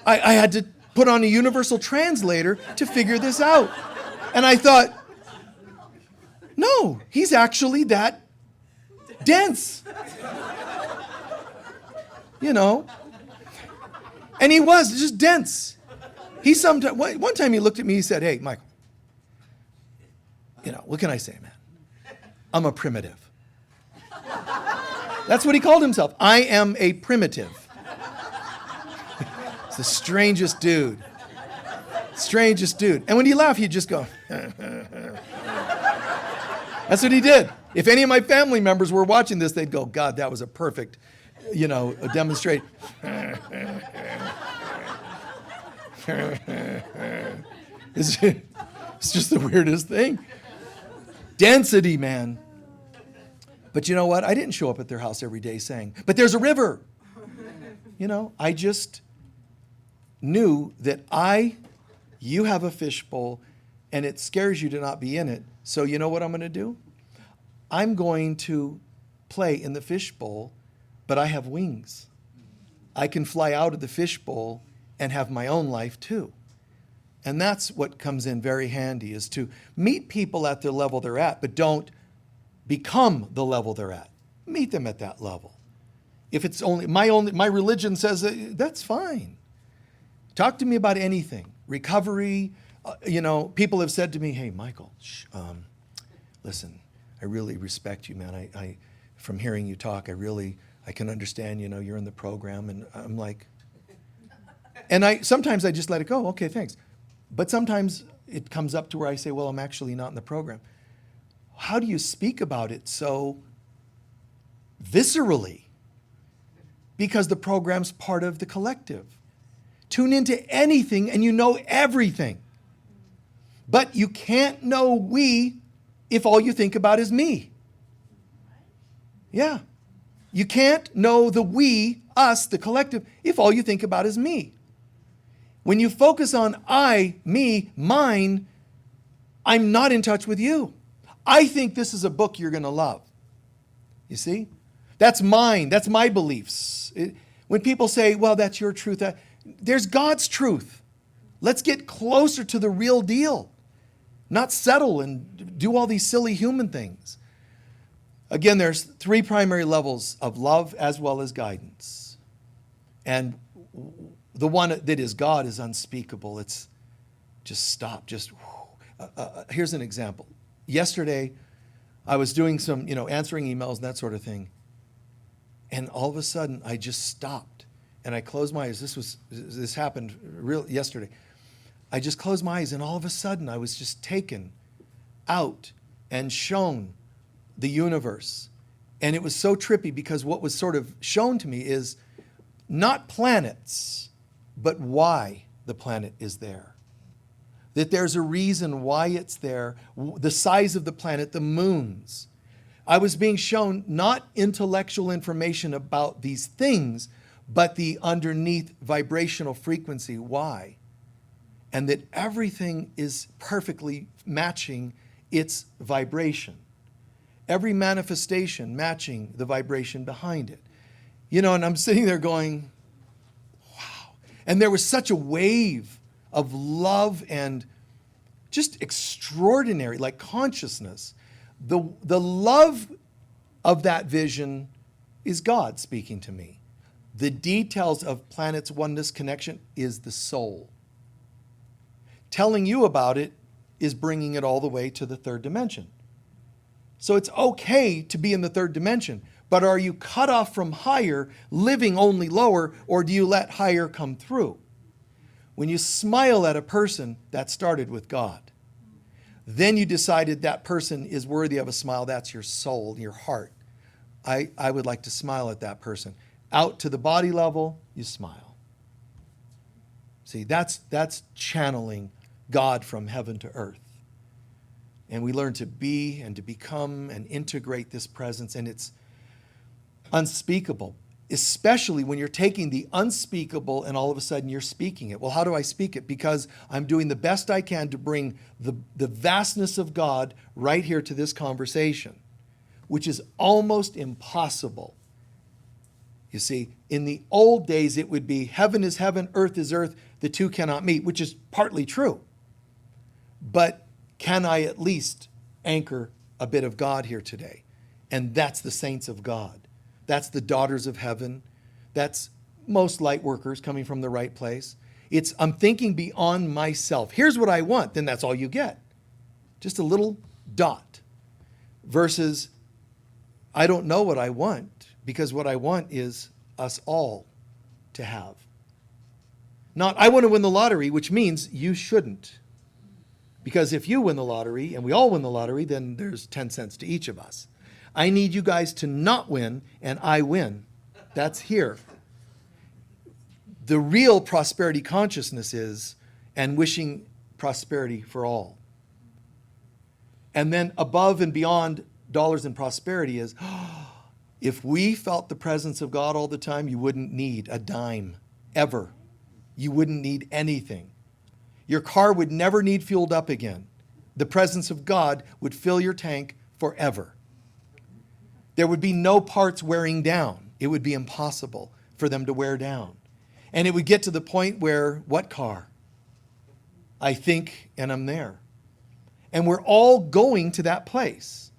had to put on a universal translator to figure this out. And I thought, no, he's actually that dense. And he was just dense. One time he looked at me, he said, hey, Michael, what can I say, man? I'm a primitive. That's what he called himself. I am a primitive. It's the strangest dude. Strangest dude. And when he laughed, he'd just go, That's what he did. If any of my family members were watching this, they'd go, God, that was a perfect, a demonstration. It's just the weirdest thing. Density, man. But you know what? I didn't show up at their house every day saying, but there's a river. I just knew that you have a fishbowl and it scares you to not be in it. So you know what I'm going to do? I'm going to play in the fishbowl, but I have wings. I can fly out of the fishbowl and have my own life too. And that's what comes in very handy, is to meet people at the level they're at, but don't become the level they're at. Meet them at that level. If it's my religion says that's fine. Talk to me about anything. Recovery. People have said to me, hey, Michael, listen, I really respect you, man. I from hearing you talk, I can understand, you're in the program. And I'm like, sometimes I just let it go. Okay, thanks. But sometimes it comes up to where I say, well, I'm actually not in the program. How do you speak about it so viscerally? Because the program's part of the collective. Tune into anything and you know everything. But you can't know we if all you think about is me. Yeah. You can't know the we, us, the collective, if all you think about is me. When you focus on I, me, mine, I'm not in touch with you. I think this is a book you're going to love. You see? That's mine. That's my beliefs. When people say, well, that's your truth, there's God's truth. Let's get closer to the real deal, not settle and do all these silly human things. Again, there's 3 primary levels of love as well as guidance. And the one that is God is unspeakable. It's just stop, just here's an example. Yesterday, I was doing some, answering emails and that sort of thing. And all of a sudden, I just stopped. And I closed my eyes. This happened yesterday. I just closed my eyes, and all of a sudden, I was just taken out and shown the universe. And it was so trippy because what was sort of shown to me is not planets, but why the planet is there. That there's a reason why it's there, the size of the planet, the moons. I was being shown not intellectual information about these things, but the underneath vibrational frequency, why. And that everything is perfectly matching its vibration. Every manifestation matching the vibration behind it. And I'm sitting there going, wow. And there was such a wave of love and just extraordinary, like consciousness. The love of that vision is God speaking to me. The details of planet's oneness connection is the soul. Telling you about it is bringing it all the way to the 3rd dimension. So it's okay to be in the 3rd dimension, but are you cut off from higher, living only lower, or do you let higher come through? When you smile at a person, that started with God. Then you decided that person is worthy of a smile. That's your soul, your heart. I would like to smile at that person. Out to the body level, you smile. See, that's channeling God from heaven to earth. And we learn to be and to become and integrate this presence, and it's unspeakable, especially when you're taking the unspeakable and all of a sudden you're speaking it. Well, how do I speak it? Because I'm doing the best I can to bring the vastness of God right here to this conversation, which is almost impossible. You see, in the old days, it would be heaven is heaven, earth is earth, the two cannot meet, which is partly true. But can I at least anchor a bit of God here today? And that's the saints of God. That's the daughters of heaven. That's most light workers coming from the right place. I'm thinking beyond myself. Here's what I want. Then that's all you get. Just a little dot. Versus, I don't know what I want, because what I want is us all to have. Not, I want to win the lottery, which means you shouldn't. Because if you win the lottery, and we all win the lottery, then there's 10 cents to each of us. I need you guys to not win, and I win. That's here. The real prosperity consciousness is, and wishing prosperity for all. And then above and beyond dollars and prosperity is, if we felt the presence of God all the time, you wouldn't need a dime, ever. You wouldn't need anything. Your car would never need fueled up again. The presence of God would fill your tank forever. There would be no parts wearing down. It would be impossible for them to wear down. And it would get to the point where, what car? I think, and I'm there. And we're all going to that place.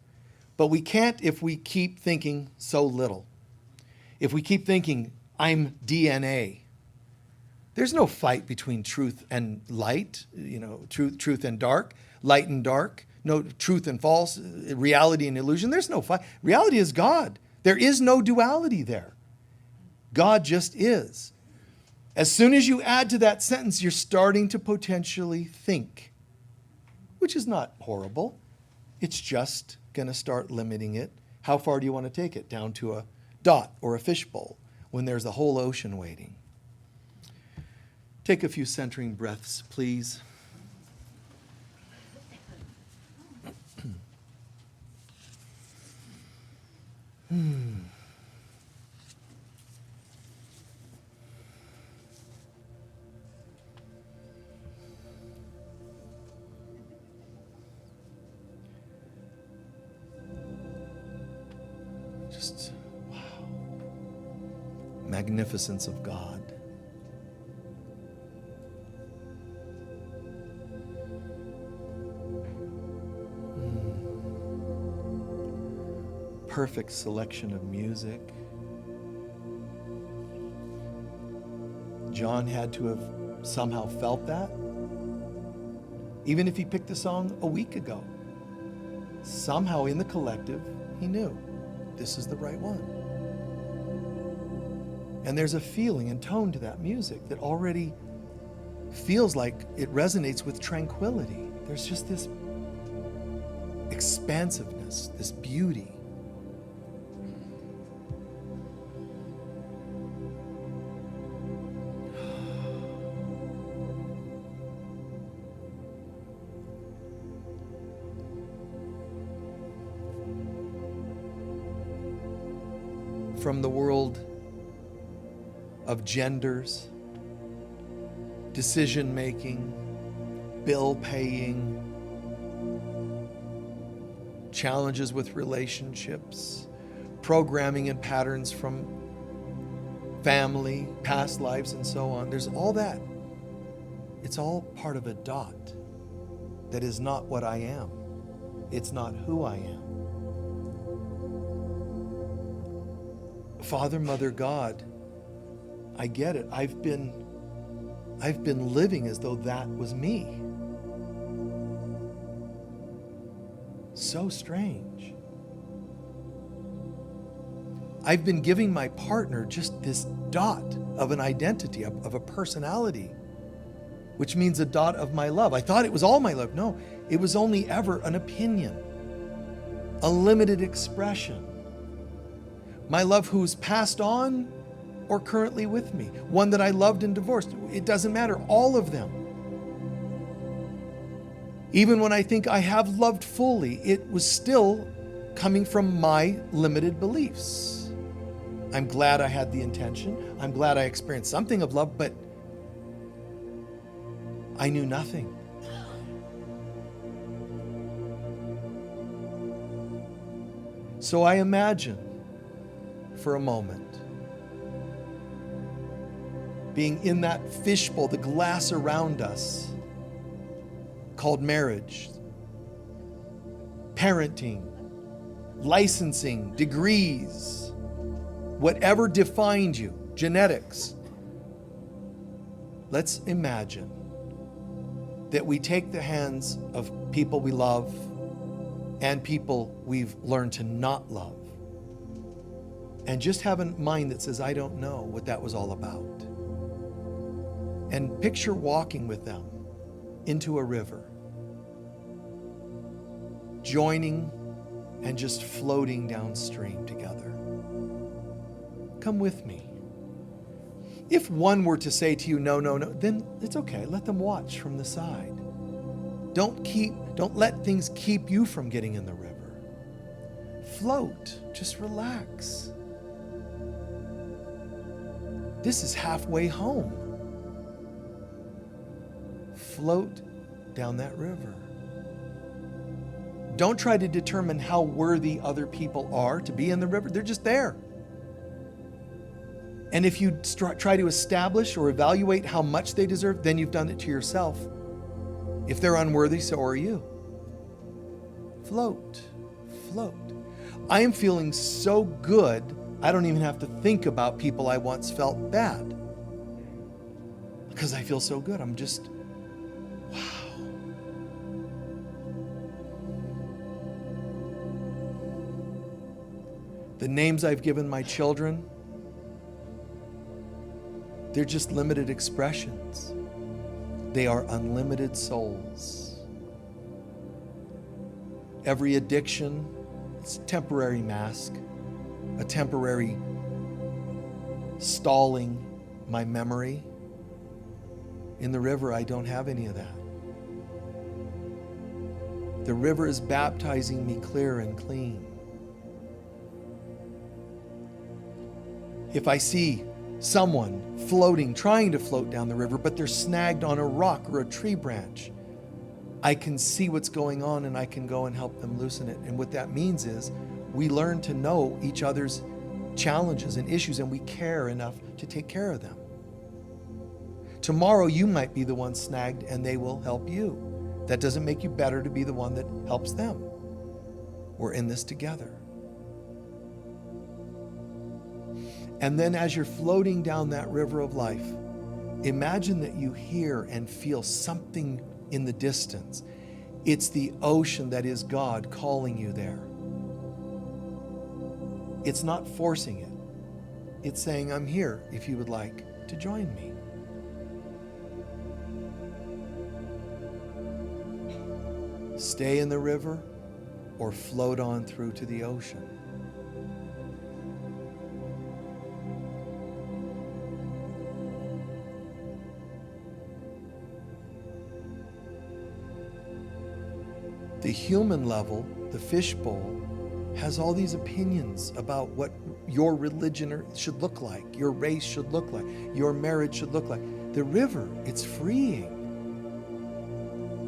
But we can't if we keep thinking so little. If we keep thinking, I'm DNA. There's no fight between truth and light, truth and dark, light and dark, no truth and false, reality and illusion. There's no fight. Reality is God. There is no duality there. God just is. As soon as you add to that sentence, you're starting to potentially think, which is not horrible. It's just going to start limiting it. How far do you want to take it? Down to a dot or a fishbowl when there's a whole ocean waiting. Take a few centering breaths, please. Just, wow. Magnificence of God. perfect selection of music. John had to have somehow felt that. Even if he picked the song a week ago, somehow in the collective, he knew this is the right one. And there's a feeling and tone to that music that already feels like it resonates with tranquility. There's just this expansiveness, this beauty. From the world of genders, decision making, bill paying, challenges with relationships, programming and patterns from family, past lives, and so on. There's all that. It's all part of a dot that is not what I am. It's not who I am. Father, Mother, God, I get it. I've been living as though that was me. So strange. I've been giving my partner just this dot of an identity, of a personality, which means a dot of my love. I thought it was all my love. No, it was only ever an opinion, a limited expression. My love who's passed on or currently with me, one that I loved and divorced. It doesn't matter, all of them. Even when I think I have loved fully, it was still coming from my limited beliefs. I'm glad I had the intention. I'm glad I experienced something of love, but I knew nothing. So I imagine for a moment being in that fishbowl, the glass around us, called marriage, parenting, licensing, degrees, whatever defined you, genetics. Let's imagine that we take the hands of people we love and people we've learned to not love, and just have a mind that says, I don't know what that was all about. And picture walking with them into a river, joining and just floating downstream together. Come with me. If one were to say to you, no, then it's okay. Let them watch from the side. Don't let things keep you from getting in the river. Float, just relax. This is halfway home. Float down that river. Don't try to determine how worthy other people are to be in the river. They're just there. And if you try to establish or evaluate how much they deserve, then you've done it to yourself. If they're unworthy, so are you. Float, float. I am feeling so good, I don't even have to think about people I once felt bad. Because I feel so good. I'm just, wow. The names I've given my children, they're just limited expressions. They are unlimited souls. Every addiction, it's a temporary mask, a temporary stalling my memory. In the river, I don't have any of that. The river is baptizing me clear and clean. If I see someone floating, trying to float down the river, but they're snagged on a rock or a tree branch, I can see what's going on and I can go and help them loosen it. And what that means is we learn to know each other's challenges and issues, and we care enough to take care of them. Tomorrow you might be the one snagged and they will help you. That doesn't make you better to be the one that helps them. We're in this together. And then as you're floating down that river of life, imagine that you hear and feel something in the distance. It's the ocean that is God calling you there. It's not forcing it. It's saying, I'm here if you would like to join me. Stay in the river or float on through to the ocean. The human level, the fishbowl, has all these opinions about what your religion should look like, your race should look like, your marriage should look like. The river, it's freeing.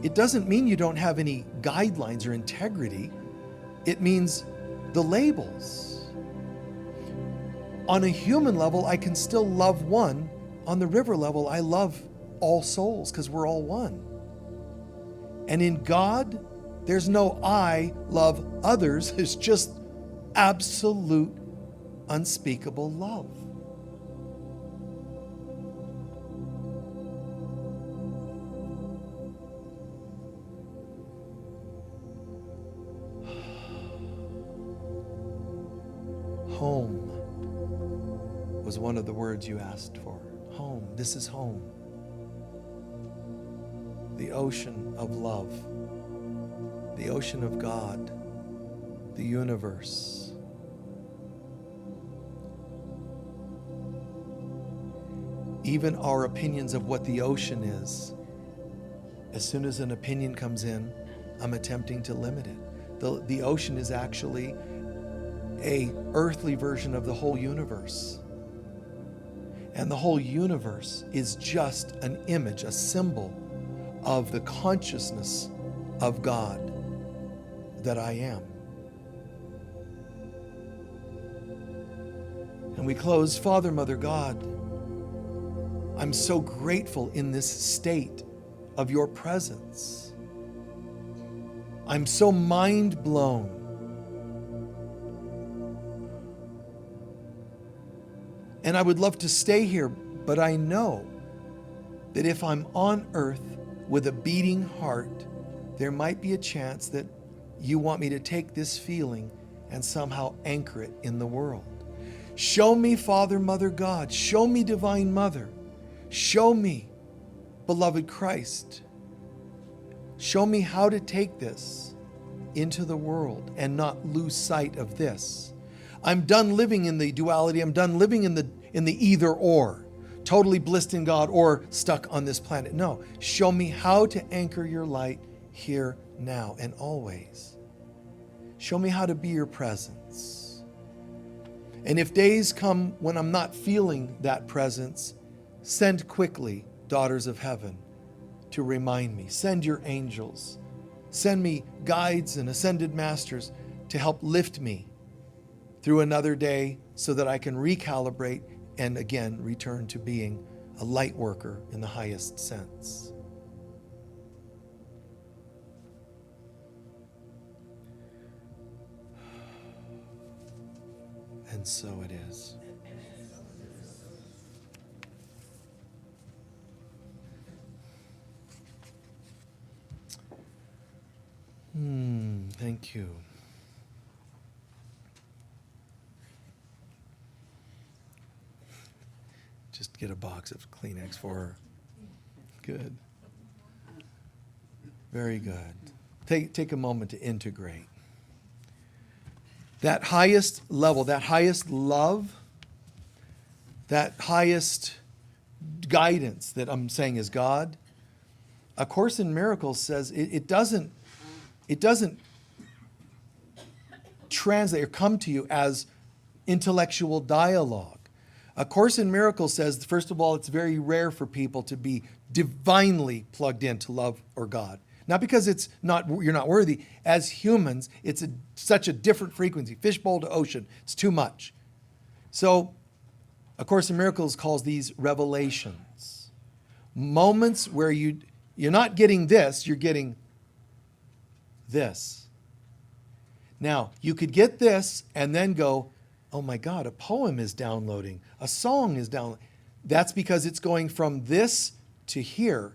It doesn't mean you don't have any guidelines or integrity. It means the labels. On a human level, I can still love one. On the river level, I love all souls because we're all one. And in God, there's no I love others. It's just absolute, unspeakable love. Home was one of the words you asked for. Home. This is home. The ocean of love. The ocean of God. The universe. Even our opinions of what the ocean is, as soon as an opinion comes in, I'm attempting to limit it. The ocean is actually a earthly version of the whole universe. And the whole universe is just an image, a symbol of the consciousness of God that I am. And we close, Father, Mother, God, I'm so grateful in this state of your presence. I'm so mind blown. And I would love to stay here, but I know that if I'm on earth with a beating heart, there might be a chance that you want me to take this feeling and somehow anchor it in the world. Show me, Father, Mother, God. Show me, Divine Mother. Show me, beloved Christ. Show me how to take this into the world and not lose sight of this. I'm done living in the duality. I'm done living in the either or, totally blissed in God or stuck on this planet. No, show me how to anchor your light here, now, and always. Show me how to be your presence. And if days come when I'm not feeling that presence, send quickly daughters of heaven to remind me. Send your angels. Send me guides and ascended masters to help lift me through another day so that I can recalibrate and again return to being a light worker in the highest sense. And so it is. Thank you. Just get a box of Kleenex for her. Good. Very good. Take a moment to integrate. That highest level, that highest love, that highest guidance that I'm saying is God. A Course in Miracles says it doesn't translate or come to you as intellectual dialogue. A Course in Miracles says, first of all, it's very rare for people to be divinely plugged into love or God. Not because you're not worthy. As humans, it's such a different frequency. Fishbowl to ocean, it's too much. So, A Course in Miracles calls these revelations. Moments where you're not getting this, you're getting this. Now, you could get this and then go, oh my God, a poem is downloading, a song is downloading. That's because it's going from this to here.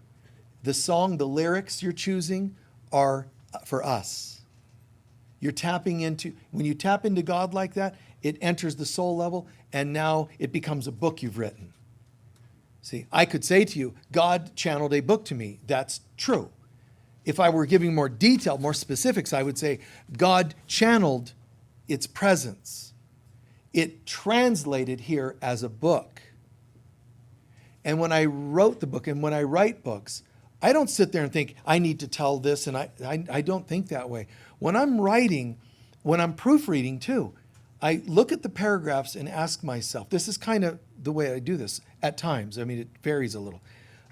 The song, the lyrics you're choosing are for us. You're tapping into, when you tap into God like that, it enters the soul level, and now it becomes a book you've written. See, I could say to you, God channeled a book to me. That's true. If I were giving more detail, more specifics, I would say God channeled its presence. It translated here as a book. And when I wrote the book, and when I write books, I don't sit there and think, I need to tell this, and I don't think that way. When I'm writing, when I'm proofreading too, I look at the paragraphs and ask myself, this is kind of the way I do this at times. I mean, it varies a little.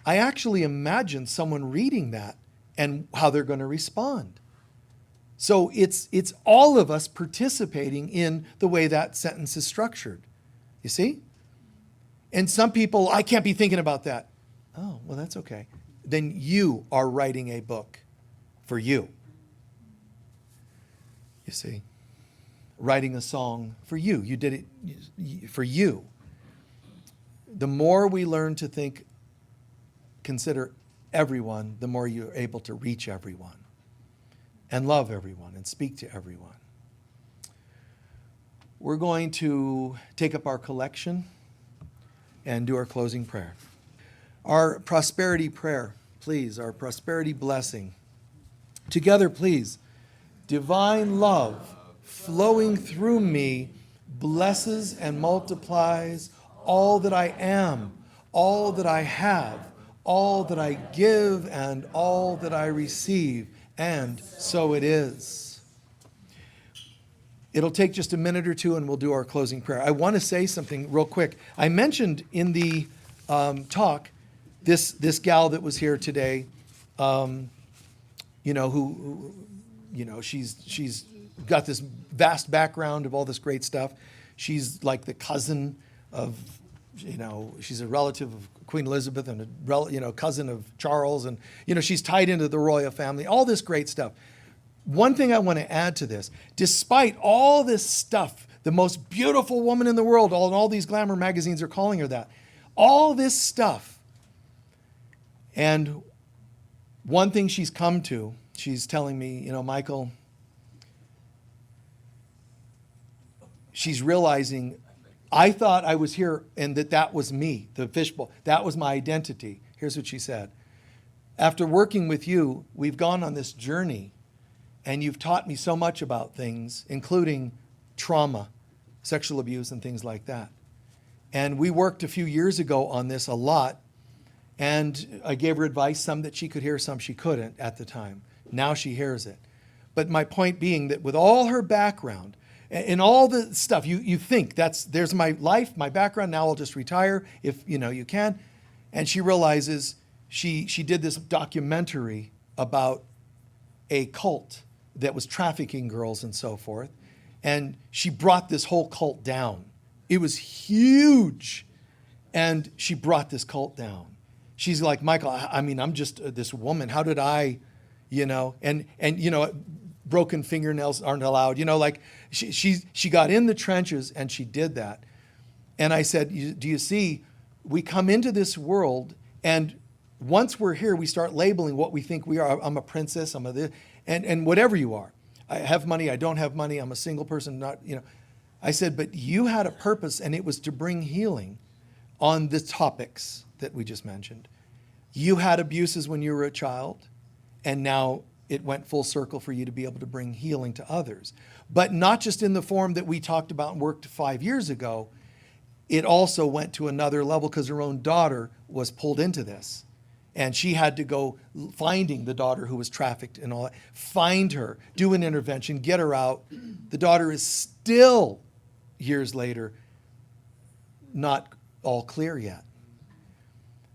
I actually imagine someone reading that and how they're going to respond. So it's all of us participating in the way that sentence is structured. You see? And some people, I can't be thinking about that. Oh, well, that's okay. Then you are writing a book for you. You see? Writing a song for you. You did it for you. The more we learn to think, consider everyone, the more you're able to reach everyone and love everyone and speak to everyone. We're going to take up our collection and do our closing prayer. Our prosperity prayer, please, our prosperity blessing. Together, please. Divine love flowing through me blesses and multiplies all that I am, all that I have, all that I give, and all that I receive. And so it is. It'll take just a minute or two and we'll do our closing prayer. I want to say something real quick. I mentioned in the talk this gal that was here today, who she's got this vast background of all this great stuff. She's like the cousin of, she's a relative of Queen Elizabeth and a cousin of Charles, and she's tied into the royal family. All this great stuff. One thing I want to add to this, despite all this stuff, the most beautiful woman in the world, all these glamour magazines are calling her that, all this stuff, and one thing she's come to, she's telling me, Michael, she's realizing, I thought I was here and that was me, the fishbowl. That was my identity. Here's what she said. After working with you, we've gone on this journey, and you've taught me so much about things, including trauma, sexual abuse, and things like that. And we worked a few years ago on this a lot, and I gave her advice, some that she could hear, some she couldn't at the time. Now she hears it. But my point being that with all her background and all the stuff, you think there's my life, my background, now I'll just retire if you can. And she realizes she did this documentary about a cult that was trafficking girls and so forth. And she brought this whole cult down. It was huge. And she brought this cult down. She's like, Michael, I'm just this woman. How did I, broken fingernails aren't allowed. She got in the trenches and she did that. And I said, do you see, we come into this world, and once we're here, we start labeling what we think we are. I'm a princess, I'm a this, and whatever you are. I have money, I don't have money, I'm a single person, not. I said, but you had a purpose, and it was to bring healing on the topics that we just mentioned. You had abuses when you were a child, and now it went full circle for you to be able to bring healing to others. But not just in the form that we talked about and worked 5 years ago. It also went to another level because her own daughter was pulled into this. And she had to go finding the daughter who was trafficked and all that, find her, do an intervention, get her out. The daughter is still, years later, not all clear yet.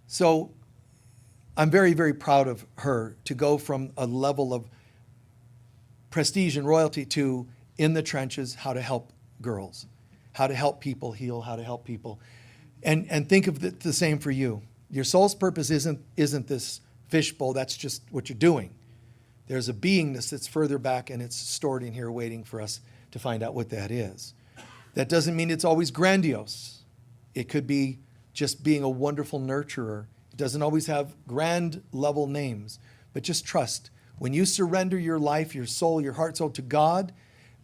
So I'm very, very proud of her to go from a level of prestige and royalty to in the trenches, how to help girls, how to help people heal, how to help people. And think of the same for you. Your soul's purpose isn't this fishbowl. That's just what you're doing. There's a beingness that's further back, and it's stored in here waiting for us to find out what that is. That doesn't mean it's always grandiose. It could be just being a wonderful nurturer. It doesn't always have grand level names, but just trust. When you surrender your life, your soul, your heart, soul to God,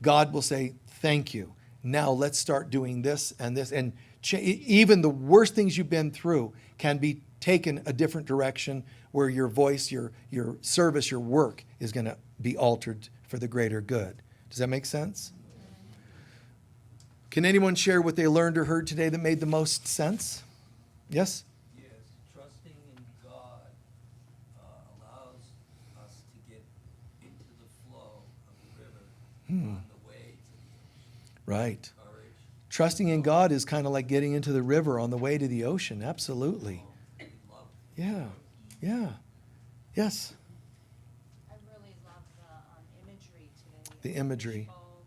God will say, thank you. Now let's start doing this and this. And even the worst things you've been through can be taken a different direction where your voice, your service, your work is going to be altered for the greater good. Does that make sense? Can anyone share what they learned or heard today that made the most sense? Yes? Yes, trusting in God allows us to get into the flow of the river on the way to the Right. courage. Trusting in God is kind of like getting into the river on the way to the ocean. Absolutely. We love Yeah. Yeah. Yes. I really love the imagery today. The imagery. Fishbowl,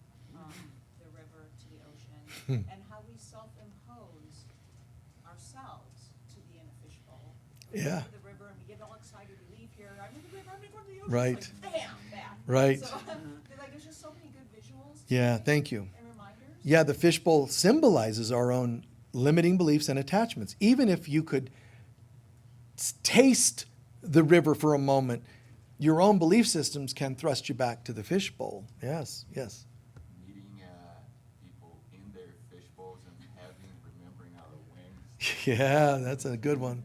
the river to the ocean, and how we self-impose ourselves to be in a fishbowl. We Yeah. go to the river and we get all excited. We leave here. I'm in the river. I'm in front of the ocean. Right. It's like, bam, bam. Right. So, like, there's just so many good visuals. Yeah. Thank you. And reminders. Yeah, the fishbowl symbolizes our own limiting beliefs and attachments. Even if you could taste the river for a moment, your own belief systems can thrust you back to the fishbowl. Yes, yes. Meeting people in their fish bowls and remembering how to wings. Yeah, that's a good one.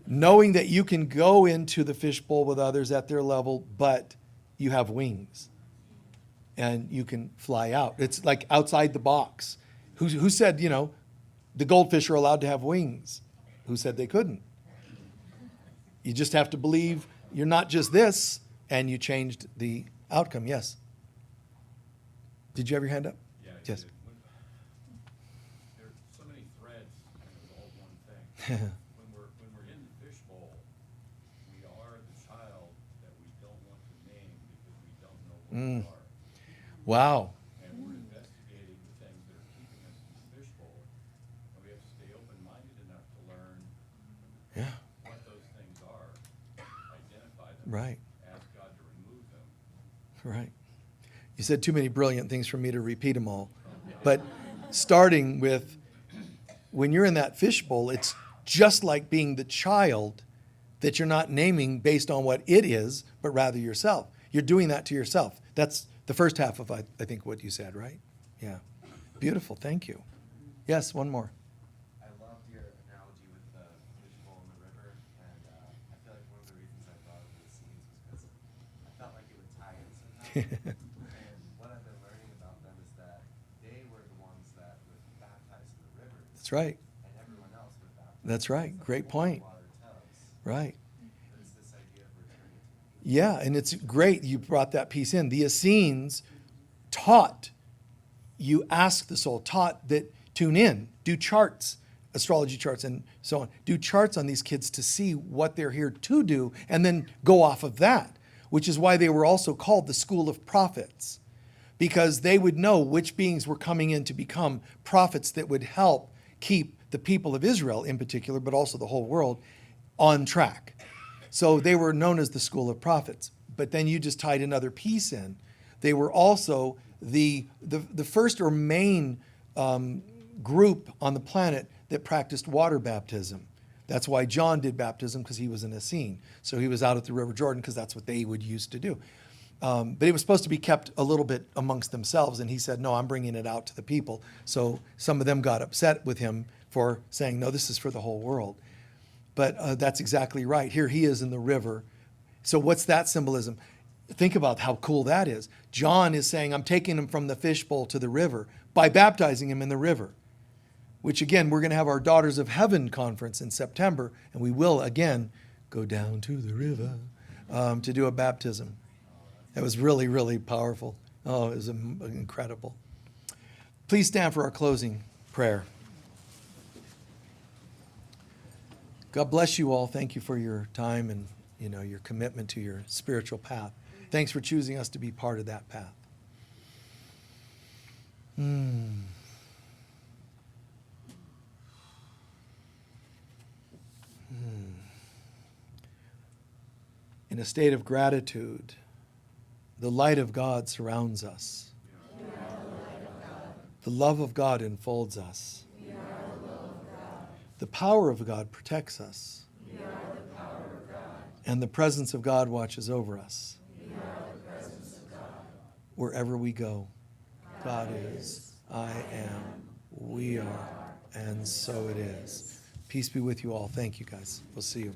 Knowing that you can go into the fishbowl with others at their level, but you have wings and you can fly out. It's like outside the box. Who said, the goldfish are allowed to have wings? Who said they couldn't? You just have to believe you're not just this, and you changed the outcome. Yes. Did you have your hand up? Yeah, I Yes. did. There are so many threads, and it's all one thing. When we're in the fishbowl, we are the child that we don't want to name because we don't know what we are. Wow. And we're investigating the things that are keeping us in the fishbowl. And we have to stay open-minded enough to learn Yeah. what those things are, identify them. Right. Ask God to remove them. Right. You said too many brilliant things for me to repeat them all. But starting with when you're in that fishbowl, it's just like being the child that you're not naming based on what it is, but rather yourself. You're doing that to yourself. That's the first half of, I think, what you said, right? Yeah. Beautiful. Thank you. Yes, one more. I loved your analogy with the fishbowl and the river, and I feel like one of the reasons I thought of the scenes was because I felt like it would tie in somehow. And what I've been learning about them is that they were the ones that would baptize in the rivers, That's right. and everyone else would baptize. That's right. Great point. Water tubs. Right. But it's this idea of returning to the Yeah, and it's great you brought that piece in. The Essenes taught, you ask the soul, taught that tune in, do charts, astrology charts and so on. Do charts on these kids to see what they're here to do and then go off of that, which is why they were also called the school of prophets, because they would know which beings were coming in to become prophets that would help keep the people of Israel in particular, but also the whole world, on track. So they were known as the school of prophets. But then you just tied another piece in. They were also the first or main group on the planet that practiced water baptism. That's why John did baptism, because he was an Essene. So he was out at the River Jordan because that's what they would used to do. But it was supposed to be kept a little bit amongst themselves. And he said, no, I'm bringing it out to the people. So some of them got upset with him for saying, no, this is for the whole world. But that's exactly right. Here he is in the river. So what's that symbolism? Think about how cool that is. John is saying, I'm taking him from the fishbowl to the river by baptizing him in the river, which again, we're going to have our Daughters of Heaven conference in September, and we will again go down to the river to do a baptism. It was really, really powerful. Oh, it was incredible. Please stand for our closing prayer. God bless you all. Thank you for your time and your commitment to your spiritual path. Thanks for choosing us to be part of that path. In a state of gratitude, the light of God surrounds us. The love of God enfolds us. The power of God protects us. And the presence of God watches over us. Wherever we go, God is, I am, we are, and so it is. Peace be with you all. Thank you, guys. We'll see you.